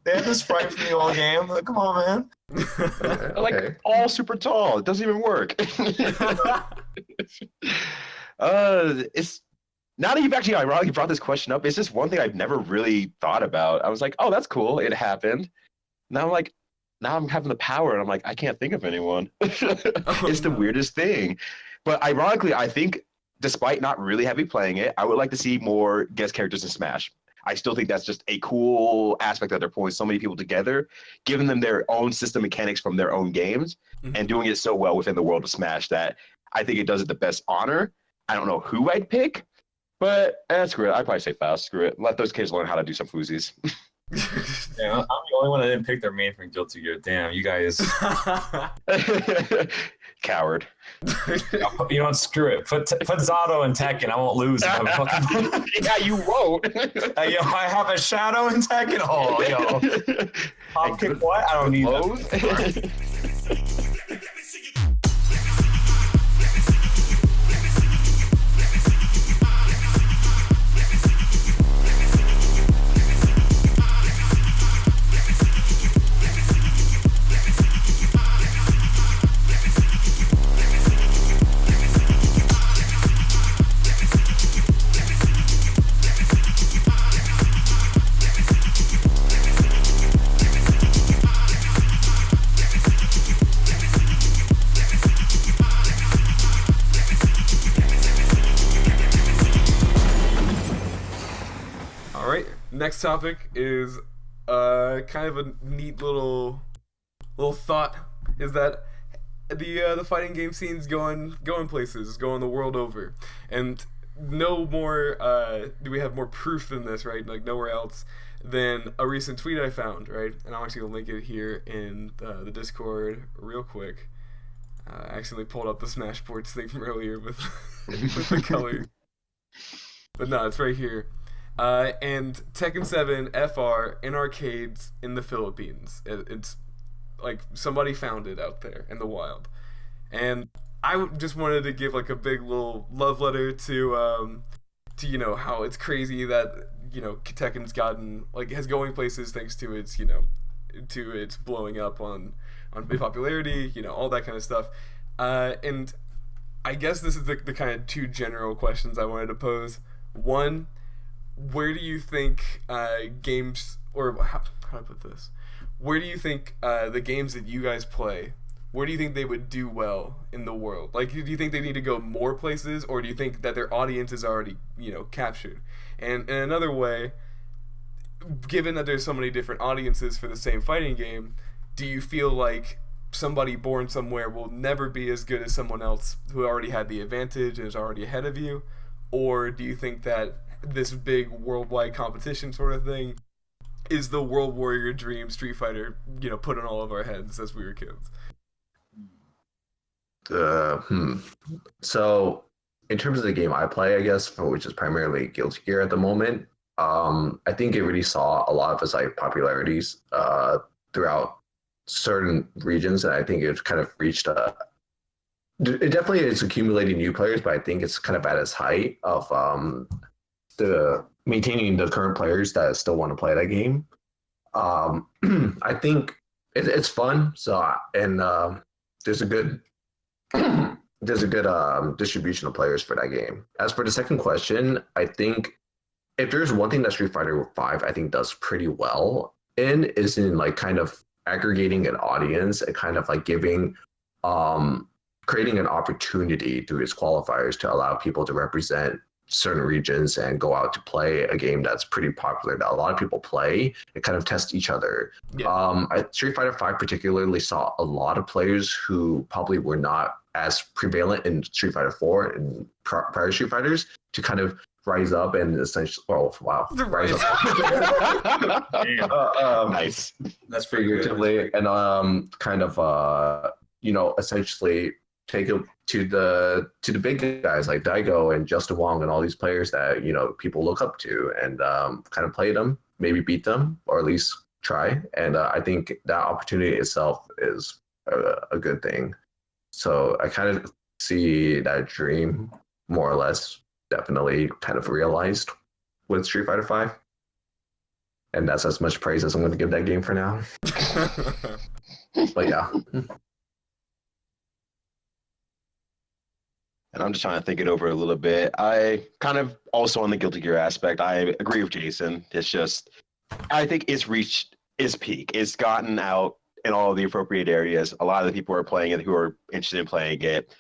They have the sprite from the old game. Like, come on, man. Like all super tall. It doesn't even work. It's now that you've actually ironically brought this question up, it's just one thing I've never really thought about. I was like, oh, that's cool. It happened. Now I'm having the power and I'm like, I can't think of anyone. It's the weirdest thing. But ironically, I think despite not really heavy playing it, I would like to see more guest characters in Smash. I still think that's just a cool aspect that they're pulling so many people together, giving them their own system mechanics from their own games, and doing it so well within the world of Smash that I think it does it the best honor. I don't know who I'd pick, but screw it. I'd probably say Faust. Screw it. Let those kids learn how to do some foozies. Damn, I'm the only one that didn't pick their main from Guilty Gear. Damn, you guys. Coward. You know what? Screw it. Put Zato in Tekken. I won't lose. Yeah, you won't. Yo, I have a Shadow in Tekken. Oh, yo. Pop kick what? I don't need that. Next topic is kind of a neat little thought, is that the fighting game scene's going places, going the world over, and no more do we have more proof than this, right? Like nowhere else than a recent tweet I found, right? And I'm actually gonna link it here in the Discord real quick. I accidentally pulled up the Smash Sports thing from earlier with with the color, but no, it's right here. And Tekken 7 FR in arcades in the Philippines. It's like somebody found it out there in the wild, and I just wanted to give like a big little love letter to you know how it's crazy that you know Tekken's gotten like has going places thanks to its to its blowing up on popularity, you know, all that kind of stuff, and I guess this is the kind of two general questions I wanted to pose. One, where do you think games, or how do I put this? Where do you think the games that you guys play, where do you think they would do well in the world? Like, do you think they need to go more places, or do you think that their audience is already, you know, captured? And in another way, given that there's so many different audiences for the same fighting game, do you feel like somebody born somewhere will never be as good as someone else who already had the advantage and is already ahead of you? Or do you think that this big worldwide competition sort of thing is the World Warrior Dream Street Fighter, you know, put on all of our heads as we were kids? So, in terms of the game I play, I guess, which is primarily Guilty Gear at the moment, I think it really saw a lot of its like popularities throughout certain regions, and I think it's kind of reached it definitely is accumulating new players, but I think it's kind of at its height of the maintaining the current players that still want to play that game. I think it's fun. So and there's a good distribution of players for that game. As for the second question, I think if there's one thing that Street Fighter V I think does pretty well is in like kind of aggregating an audience and kind of like giving creating an opportunity through its qualifiers to allow people to represent certain regions and go out to play a game that's pretty popular that a lot of people play and kind of test each other. Yeah. Street Fighter V particularly saw a lot of players who probably were not as prevalent in Street Fighter 4 and prior Street Fighters to kind of rise up and essentially, rise up. Nice. That's pretty good. Figuratively, and kind of essentially take it to the big guys like Daigo and Justin Wong and all these players that people look up to, and kind of play them, maybe beat them, or at least try. And I think that opportunity itself is a good thing. So I kind of see that dream more or less definitely kind of realized with Street Fighter V. And that's as much praise as I'm going to give that game for now. But yeah. And I'm just trying to think it over a little bit. I kind of also on the Guilty Gear aspect, I agree with Jason. It's just, I think it's reached its peak. It's gotten out in all the appropriate areas. A lot of the people who are playing it who are interested in playing it,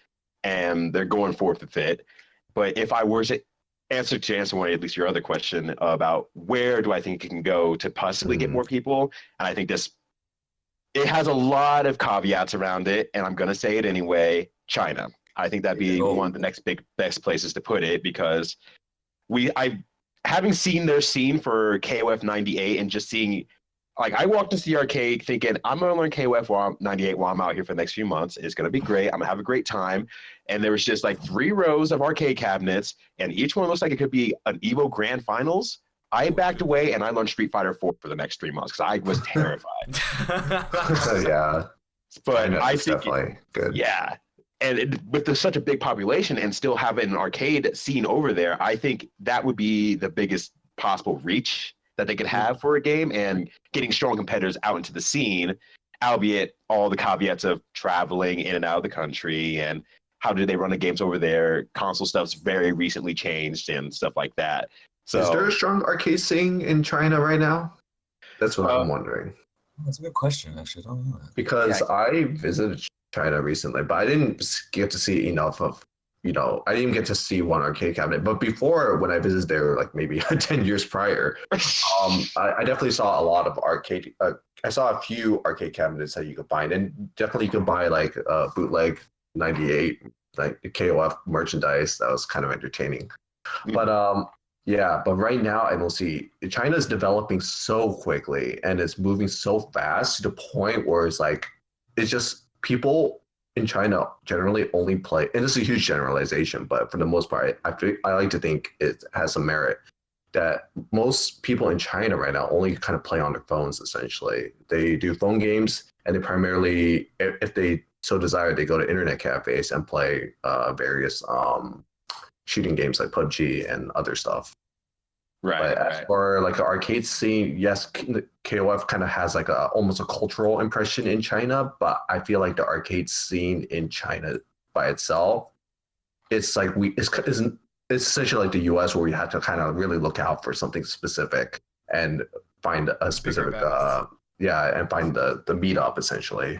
and they're going forth with it. But if I were to answer at least your other question about where do I think it can go to possibly get more people, and I think it has a lot of caveats around it, and I'm going to say it anyway, China. I think that'd be one of the next best places to put it, because having seen their scene for KOF 98 and just seeing, like, I walked into the arcade thinking, I'm going to learn KOF 98 while I'm out here for the next few months. It's going to be great. I'm going to have a great time. And there was just like 3 rows of arcade cabinets, and each one looks like it could be an EVO Grand Finals. I backed away and I learned Street Fighter 4 for the next 3 months because I was terrified. Yeah. But I think definitely good. Yeah. And with such a big population and still having an arcade scene over there, I think that would be the biggest possible reach that they could have for a game, and getting strong competitors out into the scene, albeit all the caveats of traveling in and out of the country and how do they run the games over there. Console stuff's very recently changed and stuff like that. So, is there a strong arcade scene in China right now? That's what I'm wondering. That's a good question, actually. I don't know that. Because I visited China recently, but I didn't get to see enough of, I didn't get to see one arcade cabinet. But before, when I visited there, like maybe 10 years prior, I definitely saw a lot of arcade. I saw a few arcade cabinets that you could find, and definitely you could buy like bootleg 98, like the KOF merchandise. That was kind of entertaining. But yeah, but right now I don't see, China is developing so quickly and it's moving so fast to the point where it's like, it's just people in China generally only play, and this is a huge generalization, but for the most part, I like to think it has some merit, that most people in China right now only kind of play on their phones, essentially. They do phone games, and they primarily, if they so desire, they go to internet cafes and play various shooting games like PUBG and other stuff. Right. But as for like an arcade scene, yes, KOF kind of has like almost a cultural impression in China, but I feel like the arcade scene in China by itself, it's like it's essentially like the US, where we have to kind of really look out for something specific and find a specific and find the meetup essentially.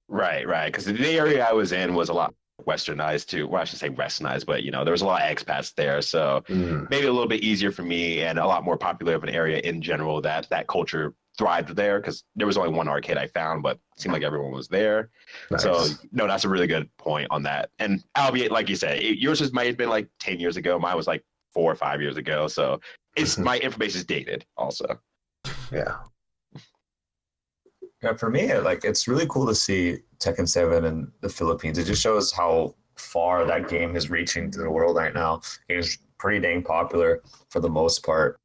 Right. Because the area I was in was a lot westernized too. Well, I should say westernized, but there was a lot of expats there, so maybe a little bit easier for me, and a lot more popular of an area in general that culture thrived there, because there was only one arcade I found, but it seemed like everyone was there. Nice. So no, that's a really good point on that. And albeit, like you said, yours might have been like 10 years ago, mine was like 4 or 5 years ago, so it's my information is dated also. Yeah, for me, like, it's really cool to see Tekken 7 in the Philippines. It just shows how far that game is reaching to the world right now. It's pretty dang popular for the most part.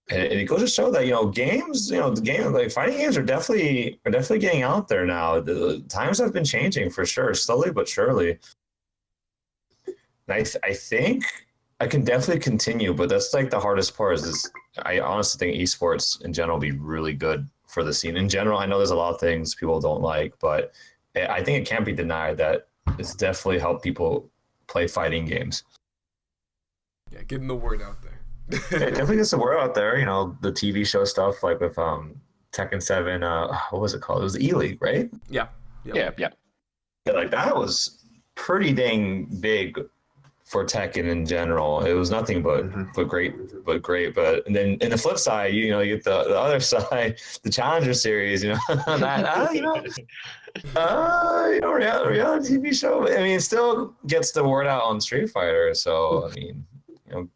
And it goes to show that, games, the game, like fighting games are definitely getting out there now. The times have been changing for sure, slowly but surely. And I think I can definitely continue, but that's like the hardest part is I honestly think esports in general will be really good for the scene. In general, I know there's a lot of things people don't like, but I think it can't be denied that it's definitely helped people play fighting games. Yeah, getting the word out there. Yeah, it definitely gets the word out there. The TV show stuff, like with Tekken 7, what was it called? It was the E-League, right? Yeah. Yeah. Yeah, like that was pretty dang big for Tekken in general. It was nothing but great. And then in the flip side, you get the other side, the Challenger Series. Reality TV show. I mean, it still gets the word out on Street Fighter. So I mean,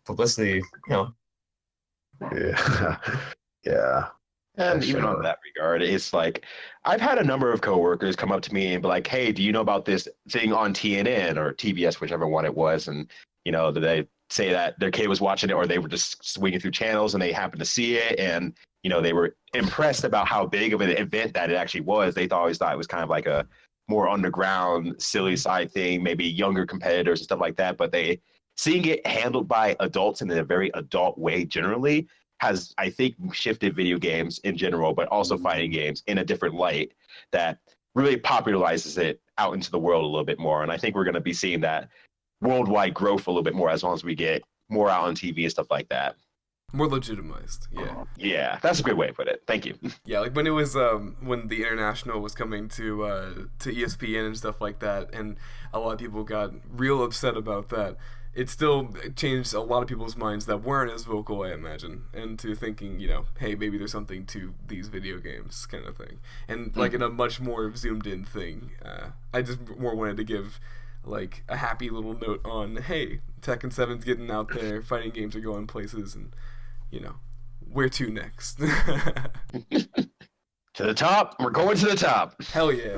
publicity. Yeah. Yeah. And For even sure. on that regard, it's like I've had a number of coworkers come up to me and be like, "Hey, do you know about this thing on TNN or TBS, whichever one it was?" And they say that their kid was watching it, or they were just swinging through channels and they happened to see it, and they were impressed about how big of an event that it actually was. They always thought it was kind of like a more underground, silly side thing, maybe younger competitors and stuff like that. But seeing it handled by adults in a very adult way generally has, I think, shifted video games in general, but also fighting games in a different light that really popularizes it out into the world a little bit more. And I think we're going to be seeing that worldwide growth a little bit more as long as we get more out on TV and stuff like that. More legitimized, yeah. Yeah, that's a good way to put it. Thank you. Yeah, like when it was when the international was coming to ESPN and stuff like that, and a lot of people got real upset about that. It still changed a lot of people's minds that weren't as vocal, I imagine, into thinking, hey, maybe there's something to these video games, kind of thing, and like in a much more zoomed in thing. I just more wanted to give like a happy little note on, hey, Tekken 7's getting out there, fighting games are going places, and where to next? To the top. We're going to the top. Hell yeah.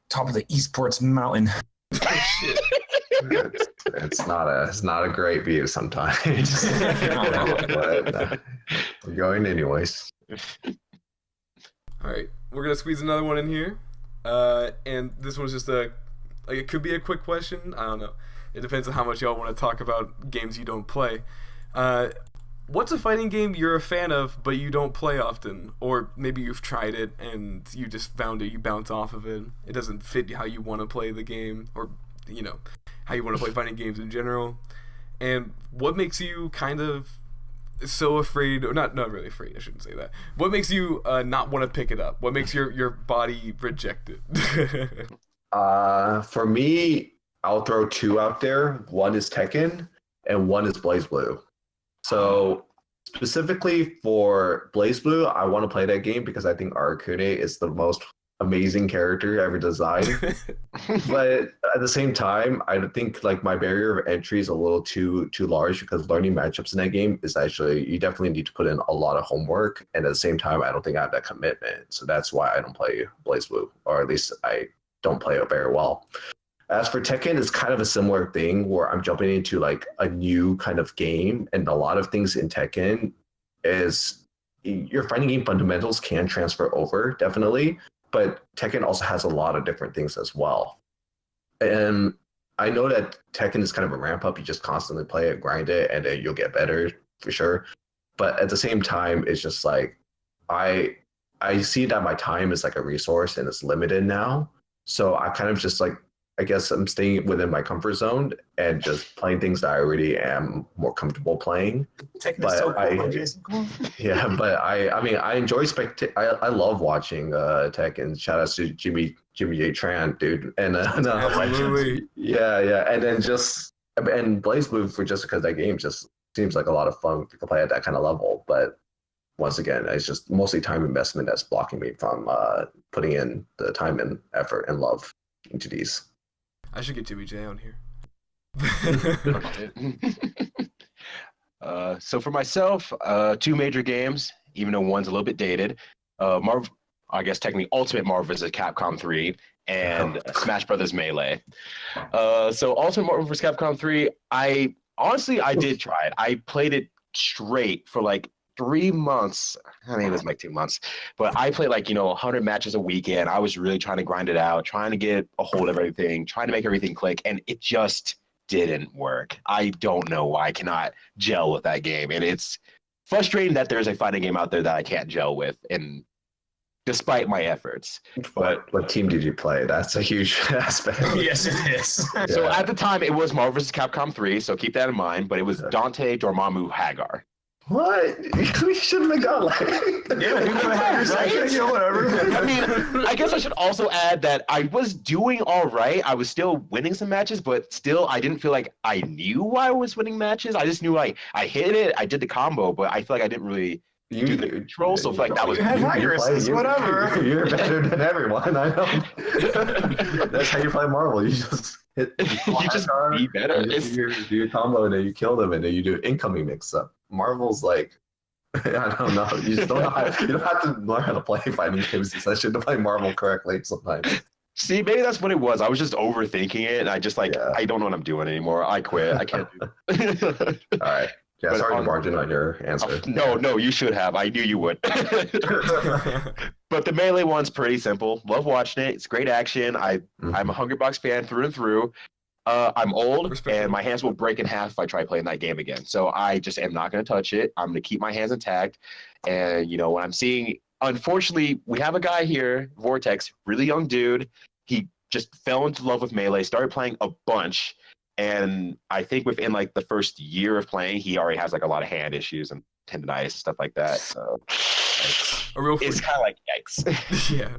Top of the esports mountain. Oh, shit. It's not a great view sometimes. But we're going anyways. All right, we're gonna squeeze another one in here, and this one's just it could be a quick question. I don't know. It depends on how much y'all want to talk about games you don't play. What's a fighting game you're a fan of but you don't play often, or maybe you've tried it and you just found it, you bounce off of it. It doesn't fit how you want to play the game, or how you want to play fighting games in general. And what makes you kind of so afraid, or not really afraid, I shouldn't say that. What makes you not want to pick it up? What makes your body reject it? For me, I'll throw two out there. One is Tekken, and one is BlazBlue. So specifically for BlazBlue, I want to play that game because I think Arakune is the most amazing character ever designed. But at the same time, I think like my barrier of entry is a little too large, because learning matchups in that game is actually, you definitely need to put in a lot of homework, and at the same time I don't think I have that commitment. So that's why I don't play BlazBlue, or at least I don't play it very well. As for Tekken, it's kind of a similar thing where I'm jumping into like a new kind of game, and a lot of things in Tekken is your fighting game fundamentals can transfer over, definitely, but Tekken also has a lot of different things as well. And I know that Tekken is kind of a ramp up. You just constantly play it, grind it, and then you'll get better for sure. But at the same time, it's just like I see that my time is like a resource and it's limited now. So I kind of just like, I guess I'm staying within my comfort zone and just playing things that I already am more comfortable playing. Tekken is so cool, Jason. Yeah, but I mean, I enjoy I love watching Tekken. Shout out to Jimmy J Tran, dude. And Absolutely. yeah, and then and BlazBlue, for just because that game just seems like a lot of fun to play at that kind of level. But once again, it's just mostly time investment that's blocking me from putting in the time and effort and love into these. I should get Jimmy J on here. So for myself, two major games, even though one's a little bit dated. I guess technically Ultimate Marvel vs. Capcom 3 and Smash Brothers Melee. So Ultimate Marvel vs. Capcom 3, I did try it. I played it straight for like 3 months. I mean, it was like 2 months, but I played like 100 matches a weekend. I was really trying to grind it out, trying to get a hold of everything, trying to make everything click, and it just didn't work. I don't know why I cannot gel with that game, and it's frustrating that there's a fighting game out there that I can't gel with, and despite my efforts. But what team did you play? That's a huge aspect. Yes, it is. So at the time, it was Marvel vs. Capcom 3, so keep that in mind. But it was Dante, Dormammu, Hagar. What? We shouldn't have gone like. Yeah, you play hacker section, you know, whatever. I mean, I guess I should also add that I was doing all right. I was still winning some matches, but still, I didn't feel like I knew why I was winning matches. I just knew I hit it, I did the combo, but I feel like I didn't really do the control. So I feel like that was You had viruses, whatever. You're better than everyone. I know. That's how you play Marvel. You just hit. You just be better. Do your combo, and then you kill them, and then you do incoming mix-up. Marvel's like, I don't know. You just don't know how. You don't have to learn how to play fighting games in session to play Marvel correctly sometimes. See, maybe that's what it was. I was just overthinking it, and I just I don't know what I'm doing anymore. I quit. I can't do it. All right. Yeah, But sorry to on- margin on your answer. No, you should have. I knew you would. But the melee one's pretty simple. Love watching it. It's great action. I'm a Hungrybox fan through and through. I'm old, Respectable. and my hands will break in half if I try playing that game again. So I just am not going to touch it. I'm going to keep my hands intact. And, you know, when I'm seeing, unfortunately, we have a guy here, Vortex, really young dude. He just fell into love with melee, started playing a bunch. And I think within like the first year of playing, he already has like a lot of hand issues and tendonitis and stuff like that. So A real it's kind of like yikes. yeah.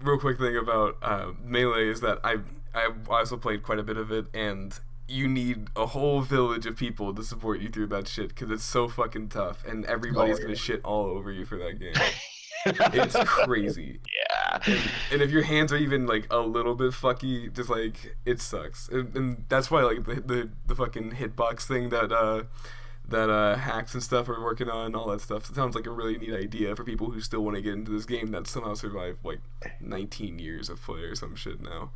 Real quick thing about Melee is that I also played quite a bit of it, and you need a whole village of people to support you through that shit because it's so fucking tough, and everybody's gonna shit all over you for that game. It's crazy. Yeah. And if your hands are even like a little bit fucky, just like it sucks. And that's why like the fucking hitbox thing that hacks and stuff are working on, all that stuff. It sounds like a really neat idea for people who still want to get into this game that somehow survived like 19 years of play or some shit now.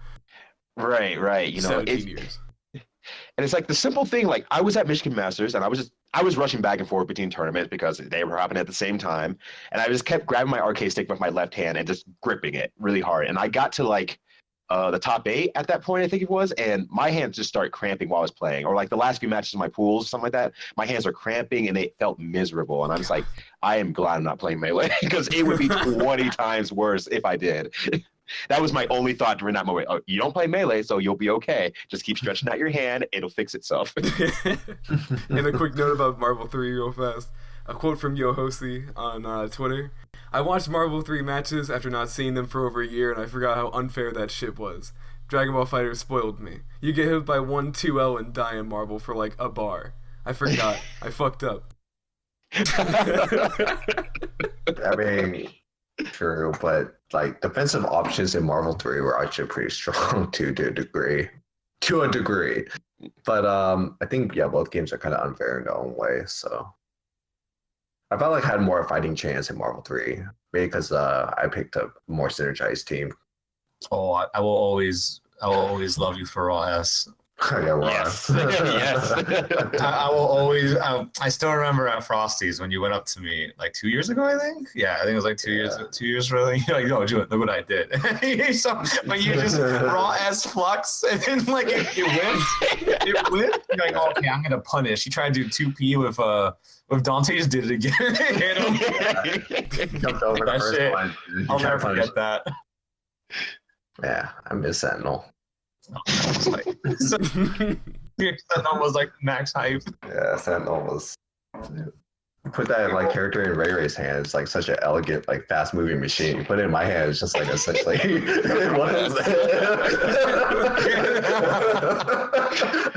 Right. You know, 17 years. and it's like the simple thing. Like I was at Michigan Masters, and I was rushing back and forth between tournaments because they were happening at the same time, and I just kept grabbing my arcade stick with my left hand and just gripping it really hard. And I got to like the top 8 at that point, I think it was, and my hands just started cramping while I was playing. Or like the last few matches in my pools, something like that, my hands are cramping and they felt miserable. And I was like, I am glad I'm not playing melee because it would be 20 times worse if I did. That was my only thought during that moment. Oh, you don't play melee, so you'll be okay. Just keep stretching out your hand; it'll fix itself. And a quick note about Marvel 3 real fast. A quote from GcYoshi on Twitter. I watched Marvel 3 matches after not seeing them for over a year, and I forgot how unfair that shit was. Dragon Ball FighterZ spoiled me. You get hit by 1-2L and die in Marvel for like a bar. I forgot. I fucked up. I mean, true, but like defensive options in Marvel 3 were actually pretty strong to a degree. But I think both games are kind of unfair in their own way. So I felt like I had more of a fighting chance in Marvel 3 because I picked a more synergized team. Oh, I will always love you for raw S. Yes. Yes. I will always. I still remember at Frosty's when you went up to me like 2 years ago. I think. Yeah, I think it was like 2 years. 2 years really. You're like, no, Julian, look what I did. So, but you just raw as flux, and then like it went. It went. You're like, oh, okay, I'm gonna punish. You try to do 2P with Dante, just did it again. Hit him. Jumped over That the first shit. one. I'll never forget that. Yeah, I miss Sentinel. It's like, that was like max hype. Yeah, Sentinel was. Put that like character in Ray Ray's hands, like such an elegant, like fast moving machine. You put it in my hands, just like essentially. What is that?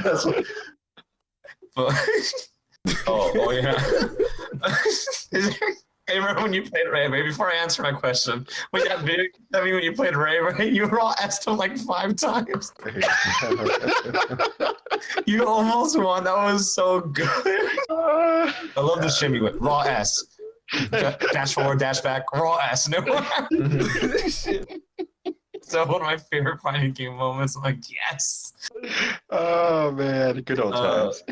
That's what. But, oh yeah. Hey, remember when you played Ray? Before I answer my question, when you played Ray, you raw asked him like 5 times. You almost won. That was so good. I love the shimmy with raw S. Dash forward, dash back, raw S. No. So one of my favorite fighting game moments. I'm like, yes. Oh man, good old times.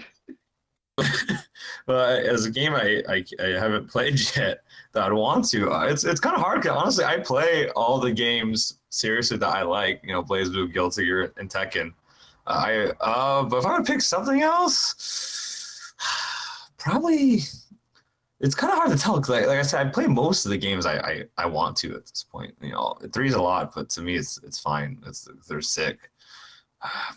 But as a game I haven't played yet that I'd want to. It's kind of hard. 'Cause honestly, I play all the games seriously that I like. You know, BlazBlue, Guilty Gear, and Tekken. But if I would pick something else, probably it's kind of hard to tell because, like I said, I play most of the games I want to at this point. You know, 3 is a lot, but to me, it's fine. They're sick.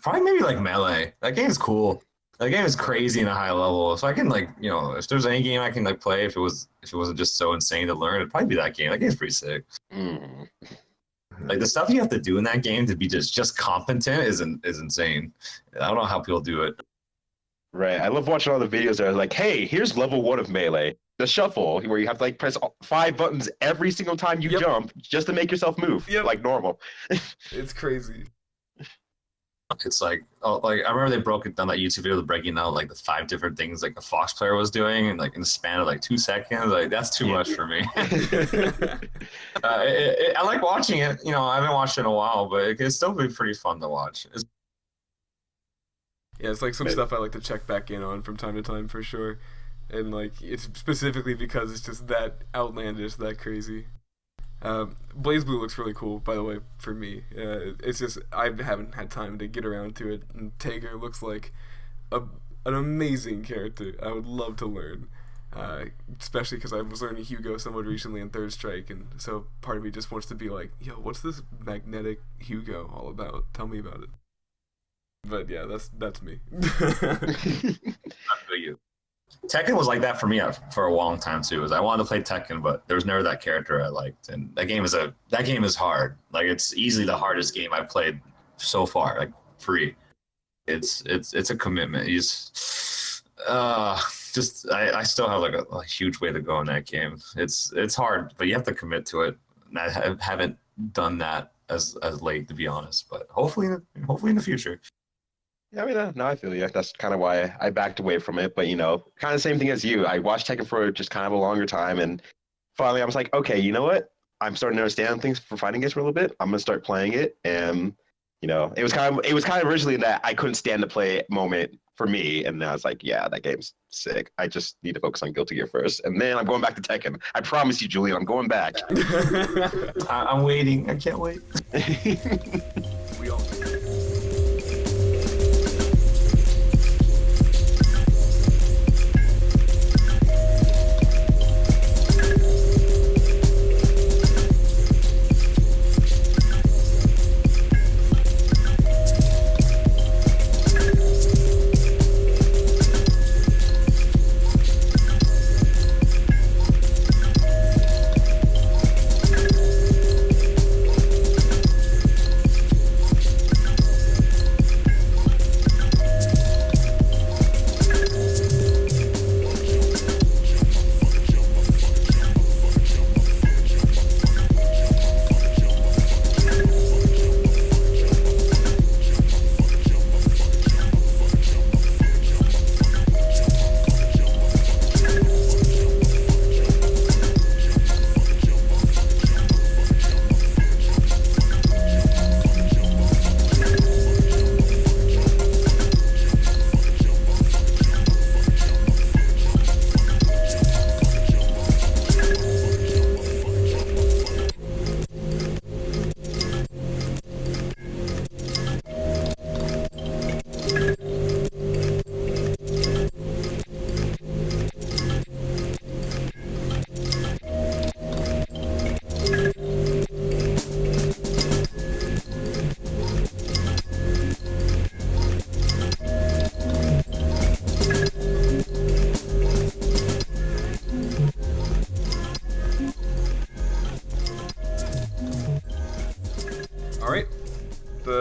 Probably maybe like Melee. That game's cool. The game is crazy in a high level. If I can if there's any game I can play, if it wasn't just so insane to learn, it'd probably be that game. That game's pretty sick. Mm. Like the stuff you have to do in that game to be just competent is insane. I don't know how people do it. Right. I love watching all the videos that are like, hey, here's level 1 of Melee. The shuffle, where you have to press 5 buttons every single time you jump just to make yourself move like normal. It's crazy. It's I remember they broke it down, that YouTube video, breaking out the 5 different things a Fox player was doing, and in the span of 2 seconds. That's too much for me. I like watching it. I haven't watched it in a while, but it can still be pretty fun to watch. Yeah, it's some stuff I like to check back in on from time to time for sure, and it's specifically because it's just that outlandish, that crazy. BlazBlue looks really cool, by the way, for me. It's just I haven't had time to get around to it, and Tager looks like an amazing character. I would love to learn, especially because I was learning Hugo somewhat recently in Third Strike, and so part of me just wants to be like, yo, what's this magnetic Hugo all about? Tell me about it. But yeah, that's me. Tekken was like that for me for a long time too. I wanted to play Tekken, but there was never that character I liked, and that game is hard. It's easily the hardest game I've played so far. Free, it's a commitment. I still have a huge way to go in that game. It's hard, but you have to commit to it. And I haven't done that as late, to be honest. But hopefully in the future. Yeah, I mean, no, I feel you. That's kind of why I backed away from it. But, kind of same thing as you. I watched Tekken for just kind of a longer time. And finally, I was like, okay, you know what? I'm starting to understand things for fighting games for a little bit. I'm going to start playing it. And, it was kind of originally that I couldn't stand to play moment for me. And then I was like, yeah, that game's sick. I just need to focus on Guilty Gear first. And then I'm going back to Tekken. I promise you, Julian, I'm going back. I'm waiting. I can't wait. We all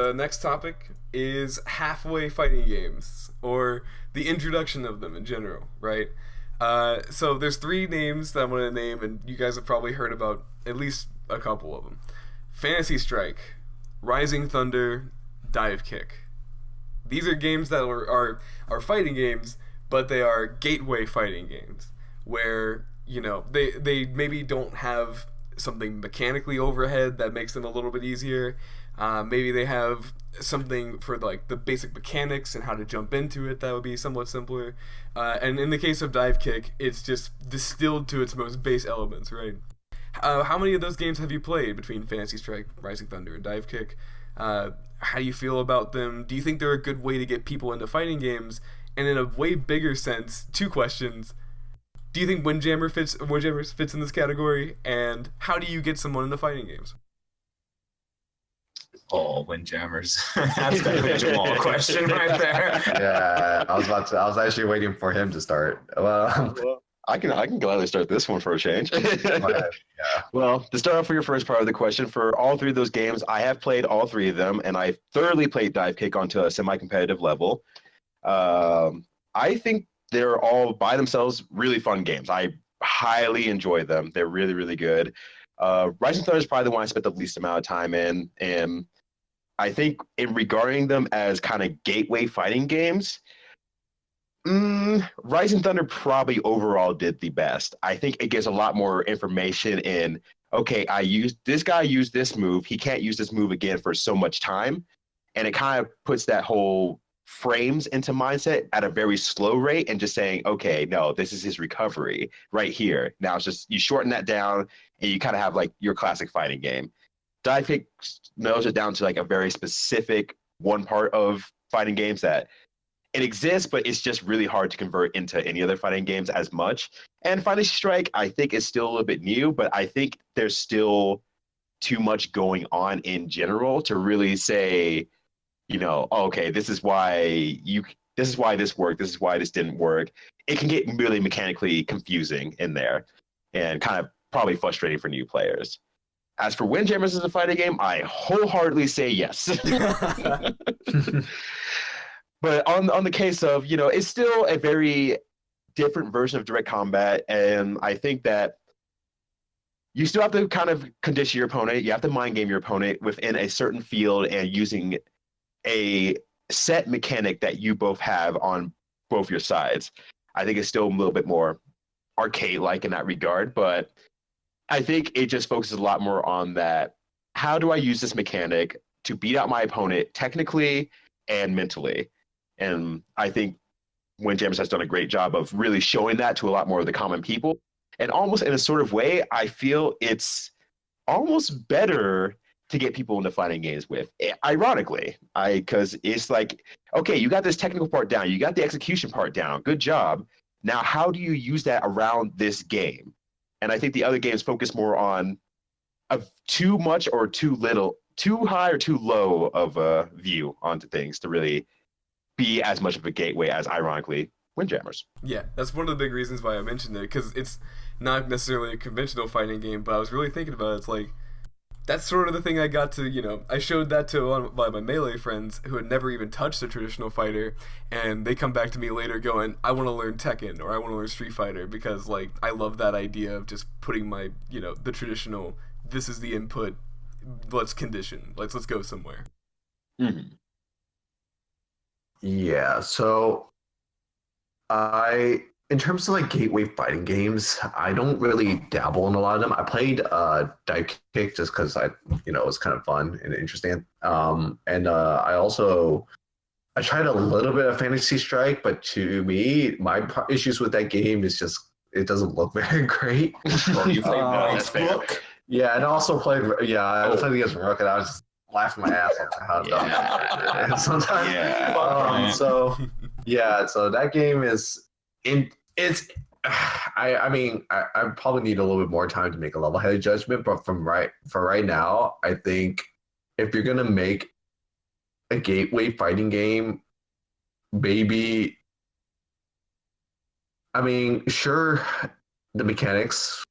The next topic is halfway fighting games, or the introduction of them in general, right? So there's 3 names that I'm going to name, and you guys have probably heard about at least a couple of them. Fantasy Strike, Rising Thunder, Dive Kick. These are games that are fighting games, but they are gateway fighting games, where, you know, they maybe don't have something mechanically overhead that makes them a little bit easier. Maybe they have something for like the basic mechanics and how to jump into it that would be somewhat simpler. And in the case of Dive Kick, it's just distilled to its most base elements, right? How many of those games have you played between Fantasy Strike, Rising Thunder, and Dive Kick? How do you feel about them? Do you think they're a good way to get people into fighting games? And in a way bigger sense, 2 questions. Do you think Windjammers fits in this category? And how do you get someone into fighting games? Oh, Windjammers. That's definitely a Jamal question right there. Yeah, I was actually waiting for him to start. Well, I can gladly start this one for a change. go ahead. Yeah. Well, to start off for your first part of the question, for all three of those games, I have played all three of them, and I've thoroughly played Dive Kick onto a semi-competitive level. I think they're all by themselves really fun games. I highly enjoy them. They're really, really good. Rising Thunder is probably the one I spent the least amount of time in, and I think in regarding them as kind of gateway fighting games, Rising Thunder probably overall did the best. I think it gives a lot more information in, okay, this guy used this move. He can't use this move again for so much time. And it kind of puts that whole frames into mindset at a very slow rate and just saying, okay, no, this is his recovery right here. Now it's just, you shorten that down and you kind of have like your classic fighting game. Dive Kick nails it down to like a very specific one part of fighting games that it exists, but it's just really hard to convert into any other fighting games as much. And Final Strike, I think, is still a little bit new, but I think there's still too much going on in general to really say, okay, this is why this worked, this is why this didn't work. It can get really mechanically confusing in there and kind of probably frustrating for new players. As for Windjammers as a fighting game, I wholeheartedly say yes. But on the case of, it's still a very different version of direct combat, and I think that you still have to kind of condition your opponent. You have to mind game your opponent within a certain field and using a set mechanic that you both have on both your sides. I think it's still a little bit more arcade-like in that regard, but I think it just focuses a lot more on that. How do I use this mechanic to beat out my opponent technically and mentally? And I think Windjammers has done a great job of really showing that to a lot more of the common people. And almost in a sort of way, I feel it's almost better to get people into fighting games with. Ironically, because it's like, okay, you got this technical part down, you got the execution part down, good job. Now, how do you use that around this game? And I think the other games focus more on too much or too little, too high or too low of a view onto things to really be as much of a gateway as, ironically, Windjammers. Yeah, that's one of the big reasons why I mentioned it, because it's not necessarily a conventional fighting game, but I was really thinking about it. It's like, that's sort of the thing I got to, I showed that to one of my Melee friends who had never even touched a traditional fighter, and they come back to me later going, I want to learn Tekken, or I want to learn Street Fighter, because, like, I love that idea of just putting my, the traditional, this is the input, let's condition, let's go somewhere. Mm-hmm. Yeah, so in terms of like gateway fighting games, I don't really dabble in a lot of them. I played Dive Kick just because it was kind of fun and interesting. And I tried a little bit of Fantasy Strike, but to me, my issues with that game is just it doesn't look very great. Well, you played Rook. Yeah, and I also played. Yeah, I played against Rook, and I was just laughing my ass off at how dumb it is sometimes. So that game is I probably need a little bit more time to make a level-headed judgment, but for right now, I think if you're gonna make a gateway fighting game, maybe, sure, the mechanics,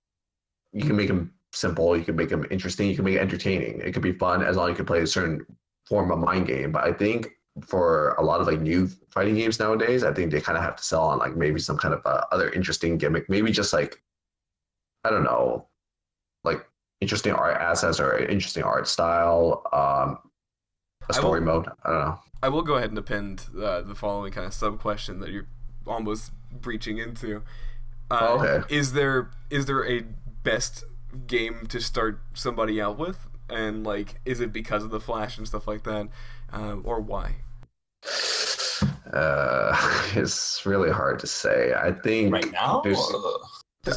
you can make them simple, you can make them interesting, you can make it entertaining. It could be fun as long as you can play a certain form of mind game. But I think for a lot of like new fighting games nowadays, I think they kind of have to sell on like maybe some kind of other interesting gimmick, maybe just like, I don't know, like interesting art assets or interesting art style, a story mode. I don't know. I will go ahead and append the following kind of sub question that you're almost breaching into. Okay. Is there a best game to start somebody out with, and like, is it because of the flash and stuff like that, or why? It's really hard to say. I think right now,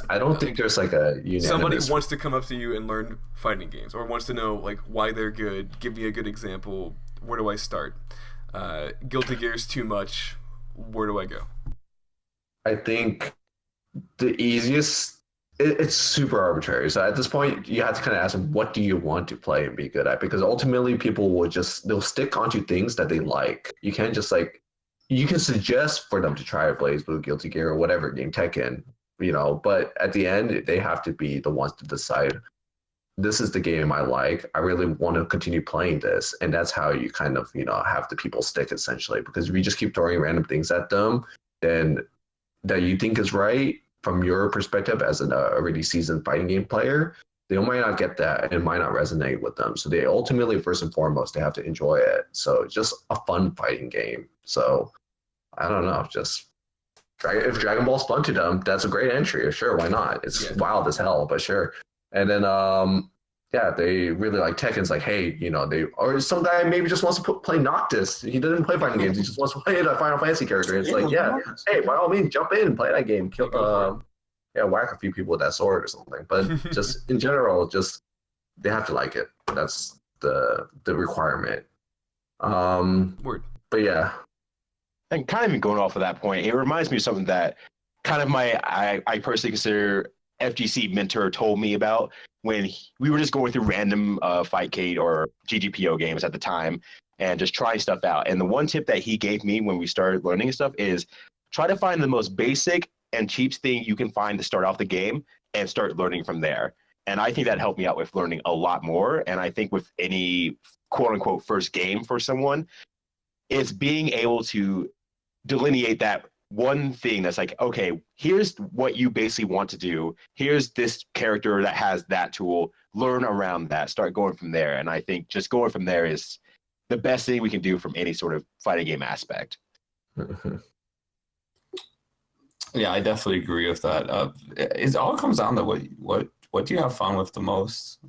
I don't think there's like a unanimous... Somebody wants to come up to you and learn fighting games, or wants to know like why they're good. Give me a good example. Where do I start? Guilty Gear's too much. Where do I go? I think the easiest it's super arbitrary. So at this point, you have to kind of ask them, what do you want to play and be good at? Because ultimately, people they'll stick onto things that they like. You can't just like, you can suggest for them to try Blaze Blue, Guilty Gear, or whatever game, Tekken, but at the end, they have to be the ones to decide, this is the game I like. I really want to continue playing this. And that's how you kind of, have the people stick essentially. Because if you just keep throwing random things at them, then that you think is right, from your perspective as an already seasoned fighting game player, they might not get that and it might not resonate with them. So they ultimately, first and foremost, they have to enjoy it. So it's just a fun fighting game. So I don't know, just if Dragon Ball's fun to them, that's a great entry. Sure, why not? It's wild as hell, but sure. And then they really like Tekken's like, hey, or some guy maybe just wants to play Noctis. He doesn't play fighting games. He just wants to play a Final Fantasy character. It's hey, by all means, jump in, play that game, kill, whack a few people with that sword or something. But just in general, just they have to like it. That's the requirement. Word. But yeah. And kind of even going off of that point, it reminds me of something that kind of I personally consider FGC mentor told me about when we were just going through random Fightcade or GGPO games at the time and just trying stuff out. And the one tip that he gave me when we started learning stuff is try to find the most basic and cheap thing you can find to start off the game and start learning from there. And I think that helped me out with learning a lot more. And I think with any quote unquote first game for someone, it's being able to delineate that one thing that's like, okay, here's what you basically want to do. Here's this character that has that tool. Learn around that. Start going from there. And I think just going from there is the best thing we can do from any sort of fighting game aspect. Yeah, I definitely agree with that. It all comes down to what do you have fun with the most?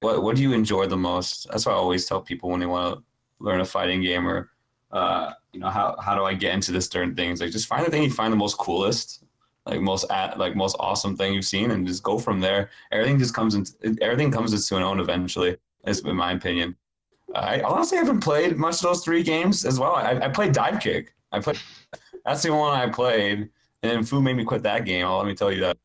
What do you enjoy the most? That's what I always tell people when they want to learn a fighting game or how do I get into this certain things? Like just find the thing you find the most coolest, most awesome thing you've seen, and just go from there. Everything comes into an own eventually, is in my opinion. I honestly haven't played much of those 3 games as well. I played Dive Kick. That's the one I played, and then Fu made me quit that game. Let me tell you that.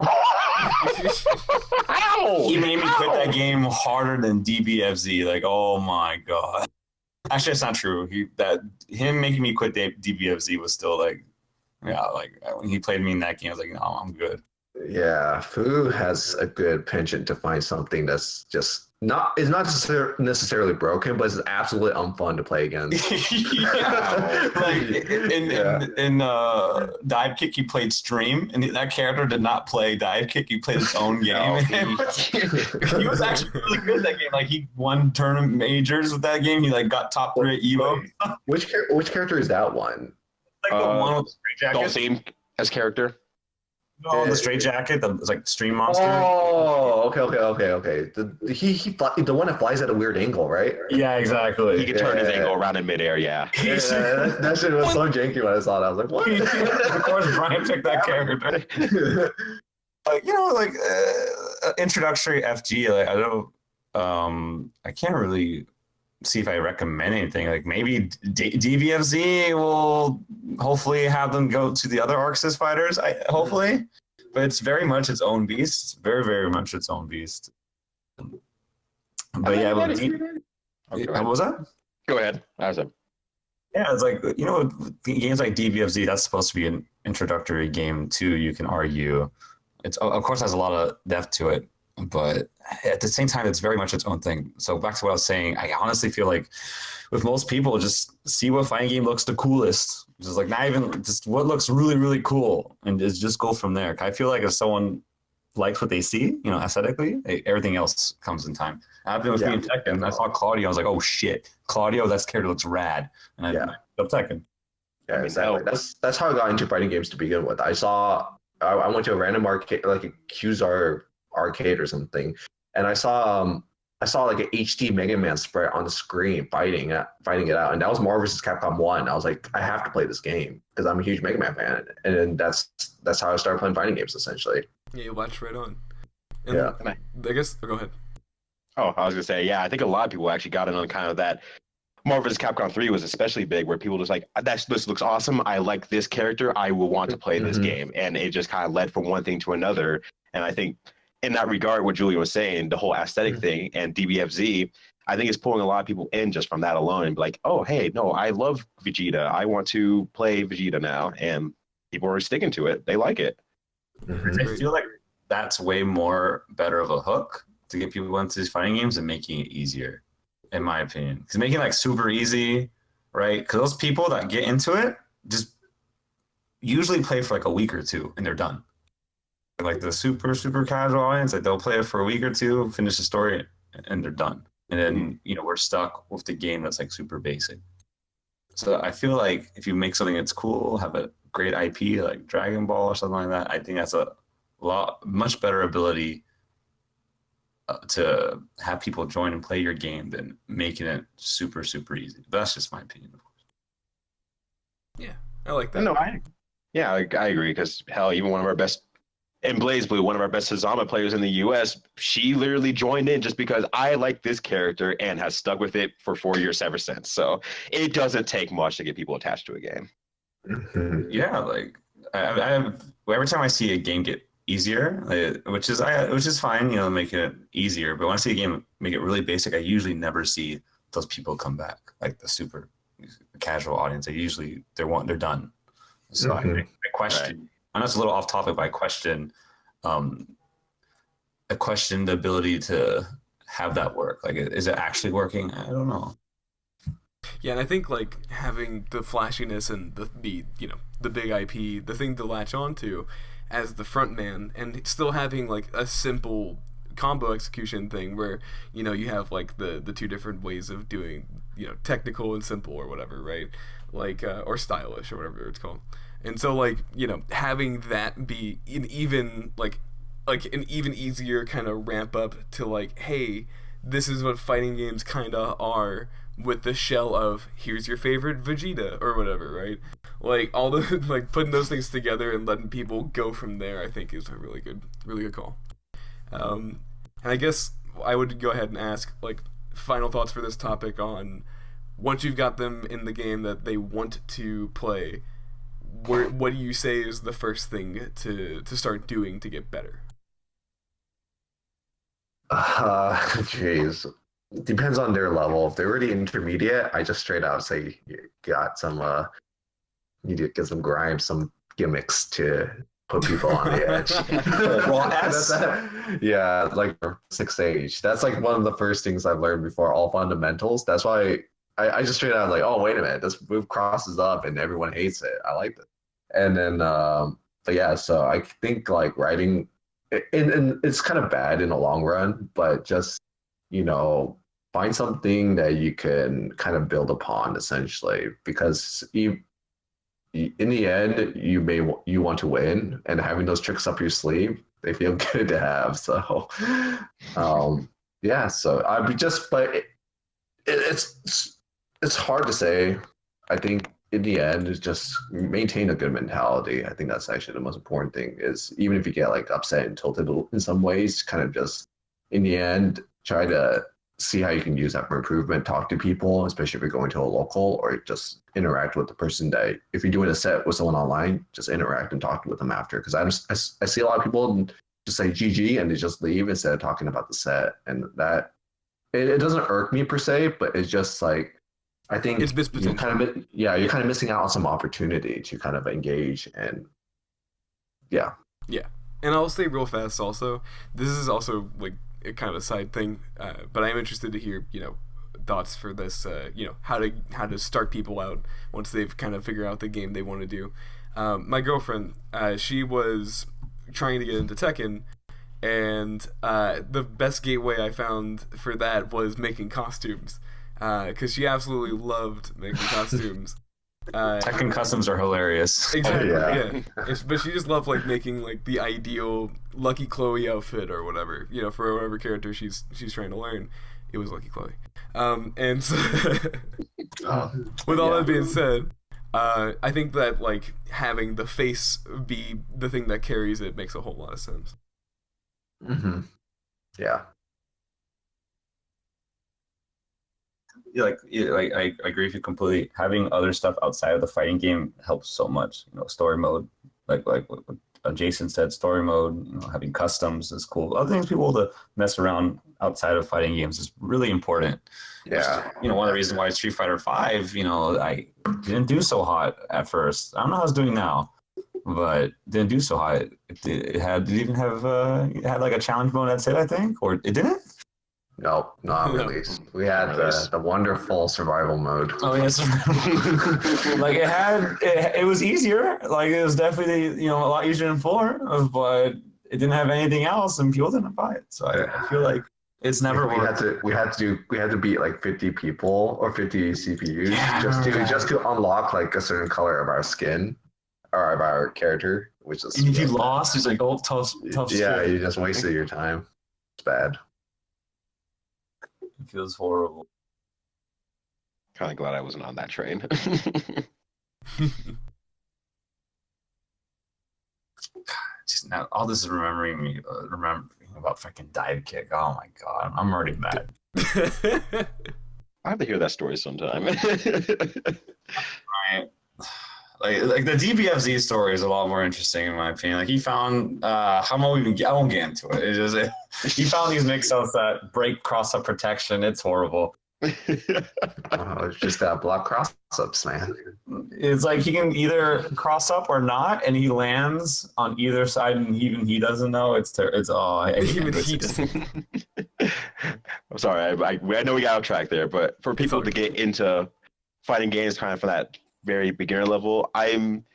He made me quit that game harder than DBFZ. Like, oh my god. Actually, that's not true. Him making me quit DBFZ was still when he played me in that game, I was like, no, I'm good. Yeah, Fu has a good penchant to find something that's just not necessarily broken, but it's absolutely unfun to play against. In Dive Kick, he played Stream, and that character did not play Dive Kick. He played his own game. He was actually really good at that game. Like he won tournament majors with that game. He got top 3 at Evo. Which character is that one? The one with the straight jacket. Dulcine as character. No, the straight jacket, the Stream Monster. Oh, okay. The one that flies at a weird angle, right? Yeah, exactly. He can turn his angle around in midair. Yeah. That shit was so janky when I saw it. I was like, what? Of course, Brian picked that character. Introductory FG. I don't. I can't really see if I recommend anything. Like maybe DVFZ will hopefully have them go to the other Arxis fighters. Hopefully, but it's very much its own beast. Very, very much its own beast. But what was that? Go ahead. Yeah, it's games like DVFZ. That's supposed to be an introductory game too. You can argue, it's of course has a lot of depth to it. But at the same time, it's very much its own thing. So back to what I was saying, I honestly feel like with most people, just see what fighting game looks the coolest. Just not even just what looks really, really cool, and just go from there. I feel like if someone likes what they see, aesthetically, everything else comes in time. Happened with me in Tekken. I saw Claudio. I was like, oh shit, Claudio, that character looks rad, and I picked up Tekken. Yeah, exactly. That's how I got into fighting games to begin with. I went to a random arcade, like a Qzar arcade or something, and I saw an HD Mega Man sprite on the screen fighting it out, and that was Marvel vs. Capcom 1. I was like, I have to play this game because I'm a huge Mega Man fan, and that's how I started playing fighting games essentially. Yeah, you watched right on. And I guess go ahead. Oh, I was gonna say, I think a lot of people actually got in on kind of that. Marvel vs. Capcom 3 was especially big, where people just like, this looks awesome. I like this character. I will want to play this game, and it just kind of led from one thing to another. And I think in that regard, what Julia was saying, the whole aesthetic thing and DBFZ, I think it's pulling a lot of people in just from that alone and be like, oh, hey, no, I love Vegeta. I want to play Vegeta now. And people are sticking to it. They like it. Mhm. I feel like that's way more better of a hook to get people into these fighting games and making it easier, in my opinion. Because making it like super easy, right? Because those people that get into it just usually play for like a week or two and they're done. Like the super casual audience, like they'll play it for a week or two, finish the story, and they're done. And then we're stuck with the game that's like super basic. So I feel like if you make something that's cool, have a great IP like Dragon Ball or something like that, I think that's a much better ability to have people join and play your game than making it super easy. But that's just my opinion, of course. Yeah, I like that. No, I agree because hell, even one of our best in BlazBlue, one of our best Hazama players in the US, she literally joined in just because I like this character and has stuck with it for 4 years ever since. So it doesn't take much to get people attached to a game. Mhm. Yeah, like I every time I see a game get easier, which is fine, making it easier. But when I see a game make it really basic, I usually never see those people come back, like the super casual audience. They're done. So I question. Right. I know it's a little off topic, but I question the ability to have that work. Like, is it actually working? I don't know. Yeah, and I think like having the flashiness and the big IP, the thing to latch onto as the front man, and still having like a simple combo execution thing where you have like the two different ways of doing technical and simple or whatever, right? Like or stylish or whatever it's called. And so like having that be an even easier kind of ramp up to like, hey, this is what fighting games kind of are, with the shell of here's your favorite Vegeta or whatever, right? Like all the like putting those things together and letting people go from there, I think is a really good call. And I guess I would go ahead and ask like final thoughts for this topic on once you've got them in the game that they want to play, what do you say is the first thing to start doing to get better? Jeez. Depends on their level. If they're already intermediate, I just straight out say you got some you need to get some grind, some gimmicks to put people on the edge. Yeah, like 6H. That's like one of the first things I've learned before all fundamentals. That's why I just straight out like, oh wait a minute, this move crosses up and everyone hates it. I like it. And then but yeah, so I think like writing and it's kind of bad in the long run, but just find something that you can kind of build upon essentially, because in the end you want to win, and having those tricks up your sleeve, they feel good to have. So yeah, so but it's hard to say. I think in the end is just maintain a good mentality. I think that's actually the most important thing, is even if you get like upset and tilted in some ways, kind of just in the end try to see how you can use that for improvement. Talk to people, especially if you're going to a local, or just interact with the person that, if you're doing a set with someone online, just interact and talk with them after. Because I see a lot of people just say GG and they just leave instead of talking about the set, and that it doesn't irk me per se, but it's just like, I think it's you're kind of missing out on some opportunity to kind of engage. And yeah. And I'll say real fast also, this is also like a kind of a side thing, but I am interested to hear thoughts for this, how to start people out once they've kind of figured out the game they want to do. My girlfriend, she was trying to get into Tekken, and the best gateway I found for that was making costumes, because she absolutely loved making costumes. Tekken customs are hilarious. Exactly. Yeah. But she just loved like making like the ideal Lucky Chloe outfit or whatever, for whatever character she's trying to learn. It was Lucky Chloe. And so with all that being said, I think that like having the face be the thing that carries it makes a whole lot of sense. Mm-hmm. Yeah. I agree with you completely. Having other stuff outside of the fighting game helps so much. Story mode, like Jason said, story mode, having customs is cool. Other things people to mess around outside of fighting games is really important. Yeah. One of the reasons why Street Fighter V, I didn't do so hot at first. I don't know how it's doing now, but didn't do so hot. It had like a challenge mode, that's it, I think, or it didn't. No, not released. We had the wonderful survival mode. Oh yes, like it was easier. Like it was definitely a lot easier than 4, but it didn't have anything else, and people didn't buy it. So I feel like it's never worked. We had to beat like 50 people or 50 CPUs just to unlock like a certain color of our skin or of our character, which is. And if you lost, it's like tough. Yeah, shit. you just wasted your time. It's bad. It feels horrible. Kind of glad I wasn't on that train. Just now, all this is remembering about freaking dive kick. Oh my god, I'm already mad. I have to hear that story sometime. Right. Like the DBFZ story is a lot more interesting in my opinion. Like he found I won't get into it. He found these mix-ups that break cross-up protection. It's horrible. It's just block cross-ups, man. It's like he can either cross up or not, and he lands on either side, and even he doesn't know. It's Even he doesn't. I'm sorry, I know we got off track there, but for people to get into fighting games kind of from that very beginner level, I'm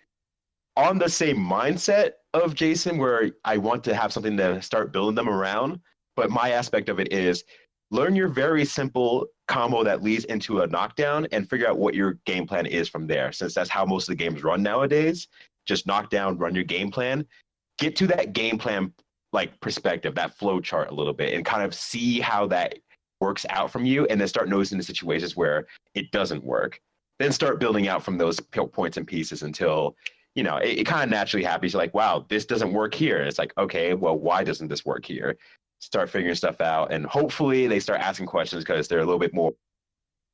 on the same mindset of Jason where I want to have something to start building them around, but my aspect of it is learn your very simple combo that leads into a knockdown and figure out what your game plan is from there, since that's how most of the games run nowadays. Just knock down, run your game plan, get to that game plan like perspective, that flow chart a little bit, and kind of see how that works out from you, and then start noticing the situations where it doesn't work. Then start building out from those points and pieces until, it kind of naturally happens. You're like, wow, this doesn't work here. And it's like, okay, well, why doesn't this work here? Start figuring stuff out. And hopefully they start asking questions because they're a little bit more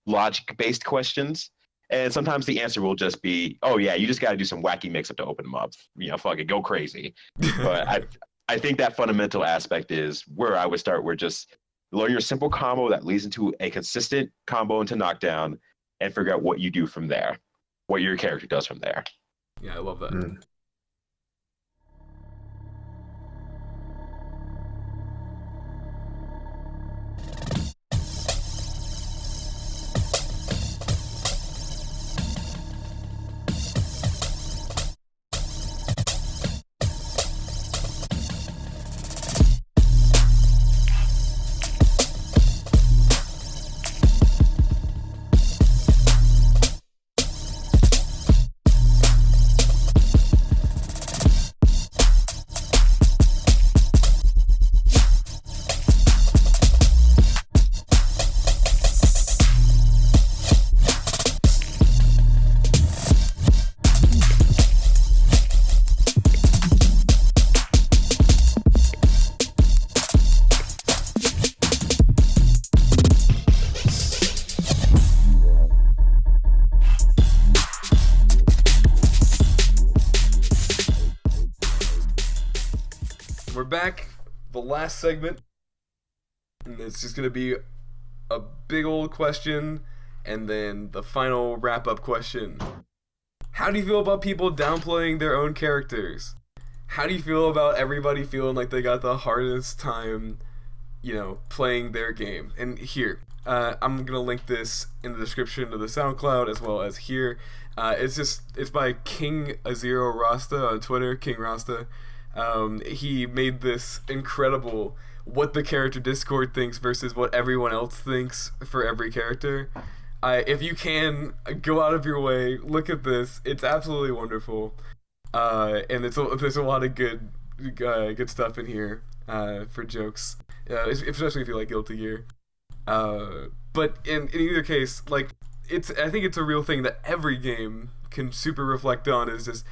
logic-based questions. And sometimes the answer will just be, oh, yeah, you just got to do some wacky mix-up to open them up. Fuck it, go crazy. But I think that fundamental aspect is where I would start, where just learn your simple combo that leads into a consistent combo into knockdown, and figure out what you do from there, what your character does from there. Yeah, I love that. We're back, the last segment, and it's just gonna be a big old question, and then the final wrap-up question. How do you feel about people downplaying their own characters? How do you feel about everybody feeling like they got the hardest time, playing their game? And here, I'm gonna link this in the description of the SoundCloud as well as here. It's by King Azero Rasta on Twitter, King Rasta. He made this incredible what the character Discord thinks versus what everyone else thinks for every character. If you can, go out of your way, look at this. It's absolutely wonderful. And there's a lot of good stuff in here for jokes, especially if you like Guilty Gear. But in either case, I think it's a real thing that every game can super reflect on, is just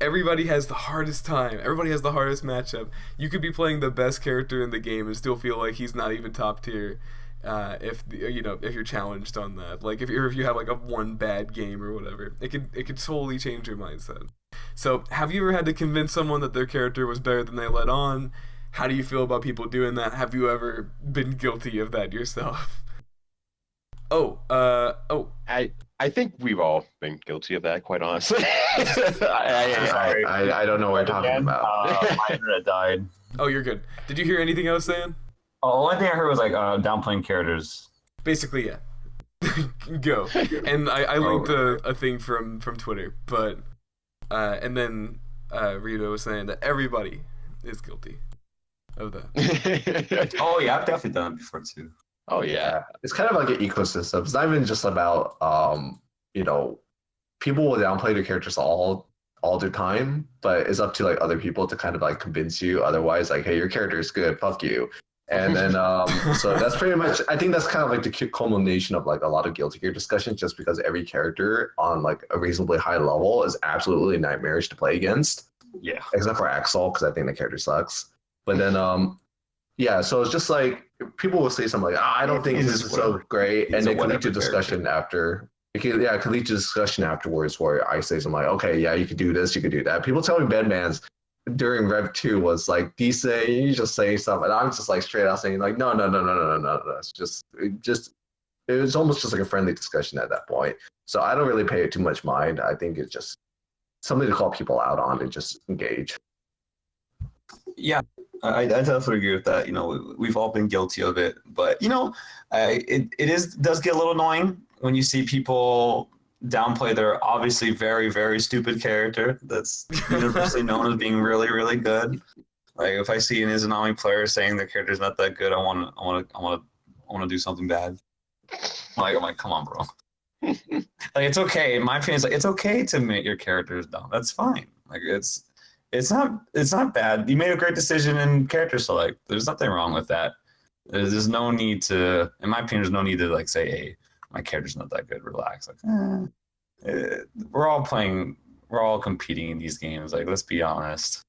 everybody has the hardest time. Everybody has the hardest matchup. You could be playing the best character in the game and still feel like he's not even top tier. if you're challenged on that. Like if you have like a one bad game or whatever, it could totally change your mindset. So have you ever had to convince someone that their character was better than they let on? How do you feel about people doing that? Have you ever been guilty of that yourself? I think we've all been guilty of that, quite honestly. I don't know what you're talking about. My internet died. Oh, you're good. Did you hear anything I was saying? Oh, the only thing I heard was like downplaying characters. Basically, yeah. Go. And I linked a thing from Twitter, but and then Ryyudo was saying that everybody is guilty of that. Oh yeah, I've definitely done it before too. Oh yeah. It's kind of like an ecosystem. It's not even just about people will downplay their characters all the time, but it's up to like other people to kind of like convince you otherwise, like, hey, your character is good, fuck you. And then so that's pretty much, I think that's kind of like the culmination of like a lot of Guilty Gear discussions, just because every character on like a reasonably high level is absolutely nightmarish to play against. Yeah. Except for Axel, because I think the character sucks. But then yeah, so it's just like people will say something like, I don't think this is so great, and it can lead to discussion after. It can lead to discussion afterwards where I say something like, okay, yeah, you could do this, you could do that. People tell me Bedman's during Rev 2 was like decent, you just say something, and I'm just like straight out saying like, no. It's just it was almost just like a friendly discussion at that point. So I don't really pay it too much mind. I think it's just something to call people out on and just engage. Yeah, I definitely agree with that. We've all been guilty of it, but it does get a little annoying when you see people downplay their obviously very, very stupid character that's universally known as being really, really good. Like if I see an Izanami player saying their character's not that good, I want to do something bad. I'm like, come on, bro. Like it's okay. In my opinion, it's like it's okay to admit your character is dumb. That's fine. Like it's not bad. You made a great decision in character select. There's nothing wrong with that. There's no need to, in my opinion, there's no need to like say, hey, my character's not that good. Relax. Like, we're all competing in these games. Like, let's be honest.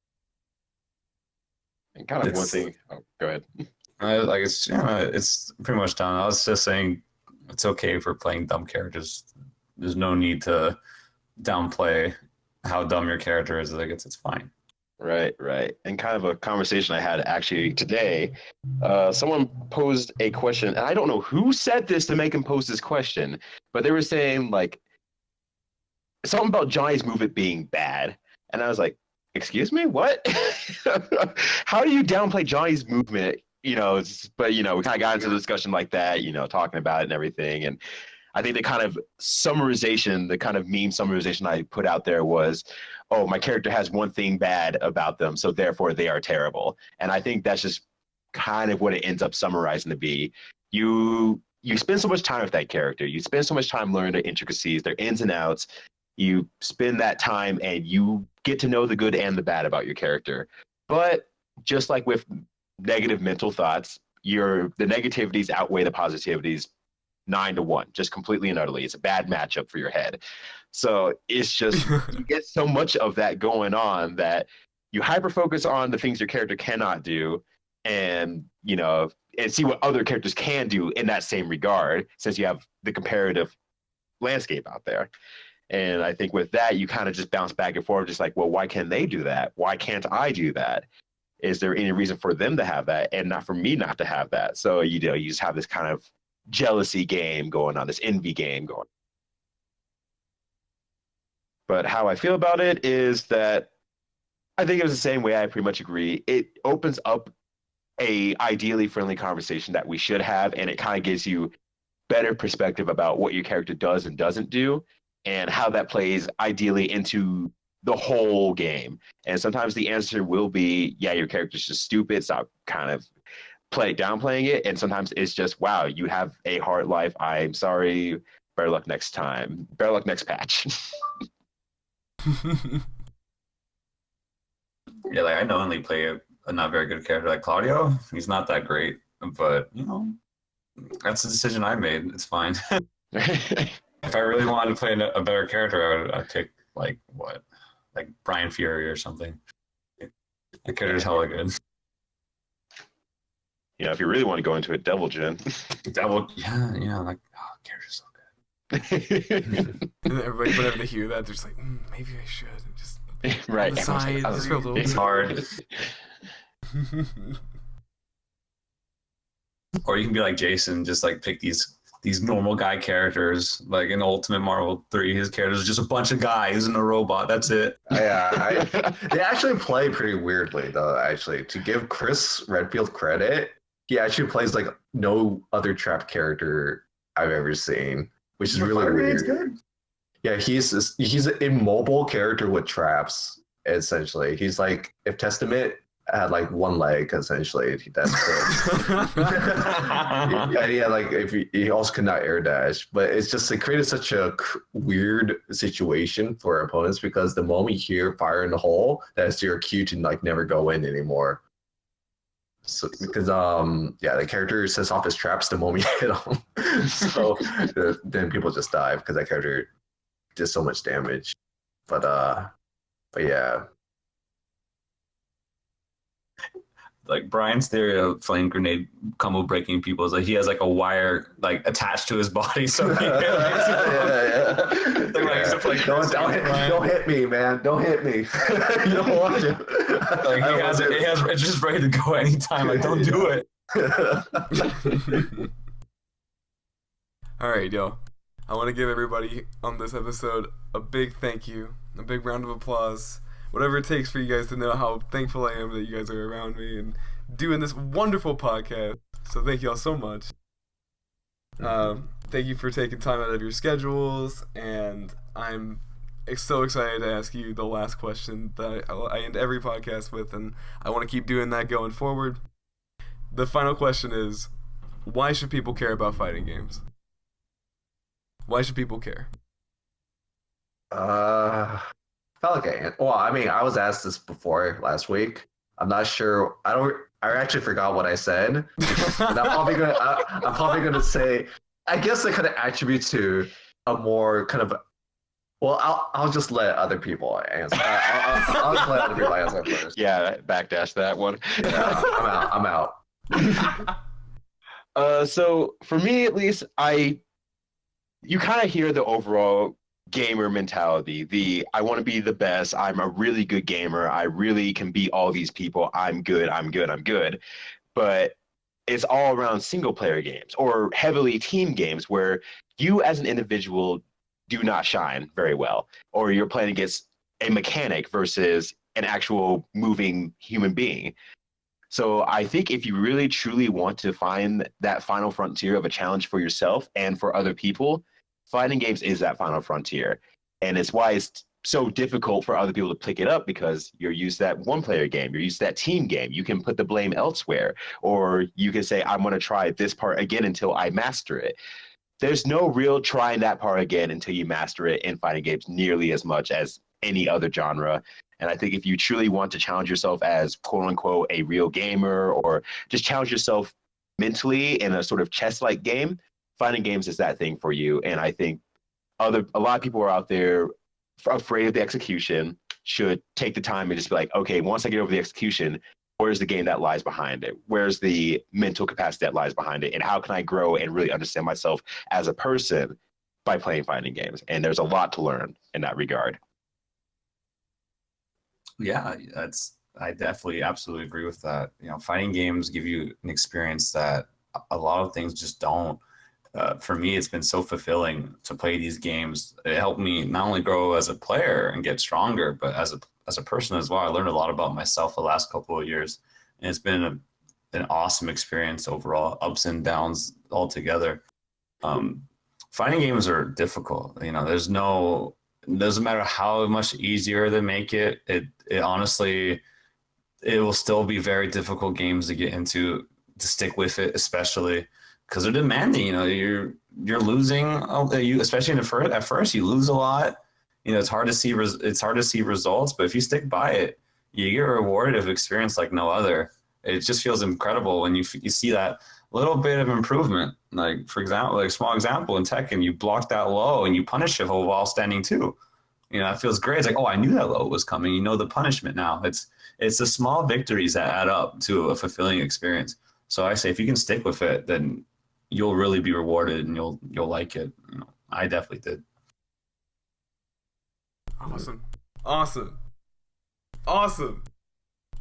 And kind of one thing. Oh, go ahead. It's pretty much done. I was just saying, it's okay for playing dumb characters. There's no need to downplay how dumb your character is. Like it's fine. Right. And kind of a conversation I had actually today. Someone posed a question, and I don't know who said this to make him pose this question, but they were saying like something about Johnny's movement being bad, and I was like, "Excuse me, what? How do you downplay Johnny's movement?" But we kind of got into the discussion like that, talking about it and everything, and I think the kind of summarization, the kind of meme summarization I put out there was, oh, my character has one thing bad about them, so therefore they are terrible. And I think that's just kind of what it ends up summarizing to be. You spend so much time with that character. You spend so much time learning their intricacies, their ins and outs. You spend that time and you get to know the good and the bad about your character. But just like with negative mental thoughts, the negativities outweigh the positivities 9-1, just completely and utterly. It's a bad matchup for your head. So it's just, you get so much of that going on that you hyper focus on the things your character cannot do and see what other characters can do in that same regard, since you have the comparative landscape out there. And I think with that, you kind of just bounce back and forth, just like, well, why can they do that? Why can't I do that? Is there any reason for them to have that and not for me not to have that? So, you just have this kind of jealousy game going on, this envy game going on. But how I feel about it is that I think it was the same way. I pretty much agree. It opens up a ideally friendly conversation that we should have, and it kind of gives you better perspective about what your character does and doesn't do, and how that plays ideally into the whole game. And sometimes the answer will be, yeah, your character's just stupid, stop kind of downplaying it. And sometimes it's just, wow, you have a hard life. I'm sorry. Better luck next time. Better luck next patch. Yeah, like I knowingly play a not very good character like Claudio. He's not that great, but that's the decision I made. It's fine. If I really wanted to play a better character, I'd pick like Brian Fury or something. The character's hella good. You know, if you really want to go into it, Devil Gen. Devil, yeah, like character's so good. And everybody, whenever they hear that, they're just like, maybe I should. And just Right. on the side, Everyone's just feel a little It's bit. hard. Or you can be like Jason, just like pick these normal guy characters. Like in Ultimate Marvel 3, his characters are just a bunch of guys and a robot. That's it. Yeah, they actually play pretty weirdly though. Actually, to give Chris Redfield credit, he actually plays like no other trap character I've ever seen, which is really weird. Good. Yeah, he's an immobile character with traps. Essentially, he's like if Testament had like one leg. Essentially, that's Chris. Yeah, like if he also could not air dash, but it's just it created such a weird situation for our opponents because the moment you hear fire in the hole, that's your cue to like never go in anymore. So because the character sets off his traps the moment you hit him, so then people just die because that character did so much damage. But yeah. Like Brian's theory of flame grenade combo breaking people is like he has like a wire like attached to his body, so he Don't hit me, man. Don't hit me. You don't want to. Like he has it's just ready to go anytime. Like don't do it. All right, yo. I want to give everybody on this episode a big thank you, a big round of applause. Whatever it takes for you guys to know how thankful I am that you guys are around me and doing this wonderful podcast. So thank you all so much. Thank you for taking time out of your schedules, and I'm so excited to ask you the last question that I end every podcast with, and I want to keep doing that going forward. The final question is, why should people care about fighting games? Why should people care? I mean, I was asked this before last week. I'm not sure. I actually forgot what I said. And I'm probably gonna say. I guess I kind of attribute to a more kind of. Well, I'll just let other people answer. I'll just let other people answer first. Yeah, backdash that one. Yeah, I'm out. So for me, at least, you kind of hear the overall gamer mentality. I want to be the best. I'm a really good gamer. I really can beat all these people. I'm good. But it's all around single player games or heavily team games where you as an individual do not shine very well, or you're playing against a mechanic versus an actual moving human being. So I think if you really truly want to find that final frontier of a challenge for yourself and for other people, fighting games is that final frontier. And it's why it's so difficult for other people to pick it up, because you're used to that one-player game. You're used to that team game. You can put the blame elsewhere. Or you can say, I'm going to try this part again until I master it. There's no real trying that part again until you master it in fighting games nearly as much as any other genre. And I think if you truly want to challenge yourself as quote-unquote a real gamer, or just challenge yourself mentally in a sort of chess-like game, fighting games is that thing for you. And I think a lot of people are out there afraid of the execution should take the time and just be like, okay, once I get over the execution, where's the game that lies behind it? Where's the mental capacity that lies behind it? And how can I grow and really understand myself as a person by playing fighting games? And there's a lot to learn in that regard. Yeah, I definitely absolutely agree with that. You know, fighting games give you an experience that a lot of things just don't. For me, it's been so fulfilling to play these games. It helped me not only grow as a player and get stronger, but as a person as well. I learned a lot about myself the last couple of years, and it's been an awesome experience overall, ups and downs all together. Fighting games are difficult. You know, it doesn't matter how much easier they make it. It honestly, it will still be very difficult games to get into, to stick with it, especially because they're demanding. You know, you're losing. Especially at first, you lose a lot. You know, it's hard to see results, but if you stick by it, you get rewarded with experience like no other. It just feels incredible when you see that little bit of improvement. Like, for example, like small example in Tekken, you block that low and you punish it while standing too. You know, it feels great. It's like, oh, I knew that low was coming. You know the punishment now. It's the small victories that add up to a fulfilling experience. So I say if you can stick with it, then you'll really be rewarded and you'll like it. You know, I definitely did. Awesome.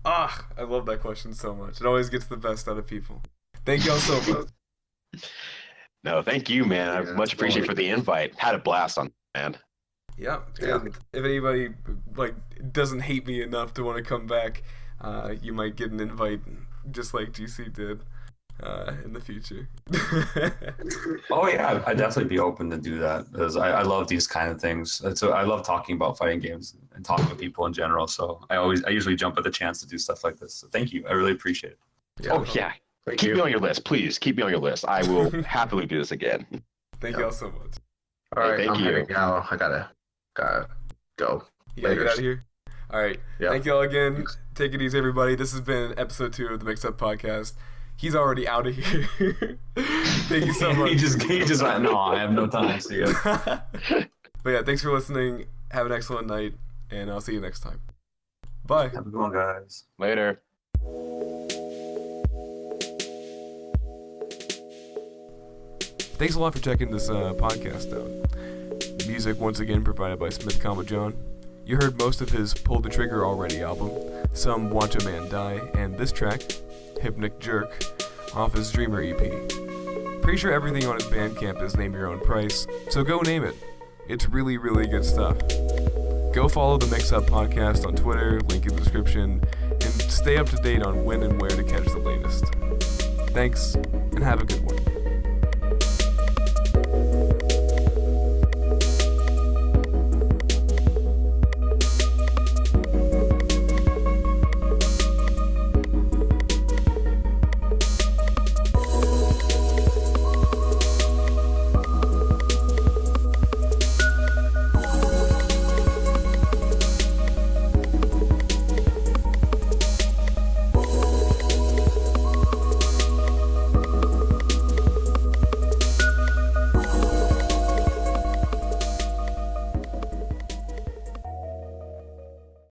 I love that question so much. It always gets the best out of people. Thank y'all so much. No, thank you, man. I much appreciate for the invite. Had a blast on, man. Yeah. And if anybody doesn't hate me enough to want to come back, you might get an invite just like GC did in the future. Oh yeah, I'd definitely be open to do that because I love these kind of things. So I love talking about fighting games and talking to people in general. So I usually jump at the chance to do stuff like this. So thank you. I really appreciate it. Oh yeah. Keep me on your list, please. Keep me on your list. I will happily do this again. Thank y'all so much. All right, thank you. heading now. I gotta go. You gotta get out of here. All right. Yeah. Thank y'all again. Take it easy, everybody. This has been episode 2 of the Mix-Up Podcast. He's already out of here. Thank you so much. he just went, no, I have no time. See ya. But yeah, thanks for listening. Have an excellent night, and I'll see you next time. Bye. Have a good one, guys. Later. Thanks a lot for checking this podcast out. Music once again provided by SmithCommaJohn. You heard most of his Pull the Trigger Already album, Some Wancho Man Die, and this track, Hypnic Jerk, off his Dreamer EP. Pretty sure everything on his Bandcamp is Name Your Own Price, so go name it. It's really, really good stuff. Go follow the Mix-Up Podcast on Twitter, link in the description, and stay up to date on when and where to catch the latest. Thanks, and have a good one.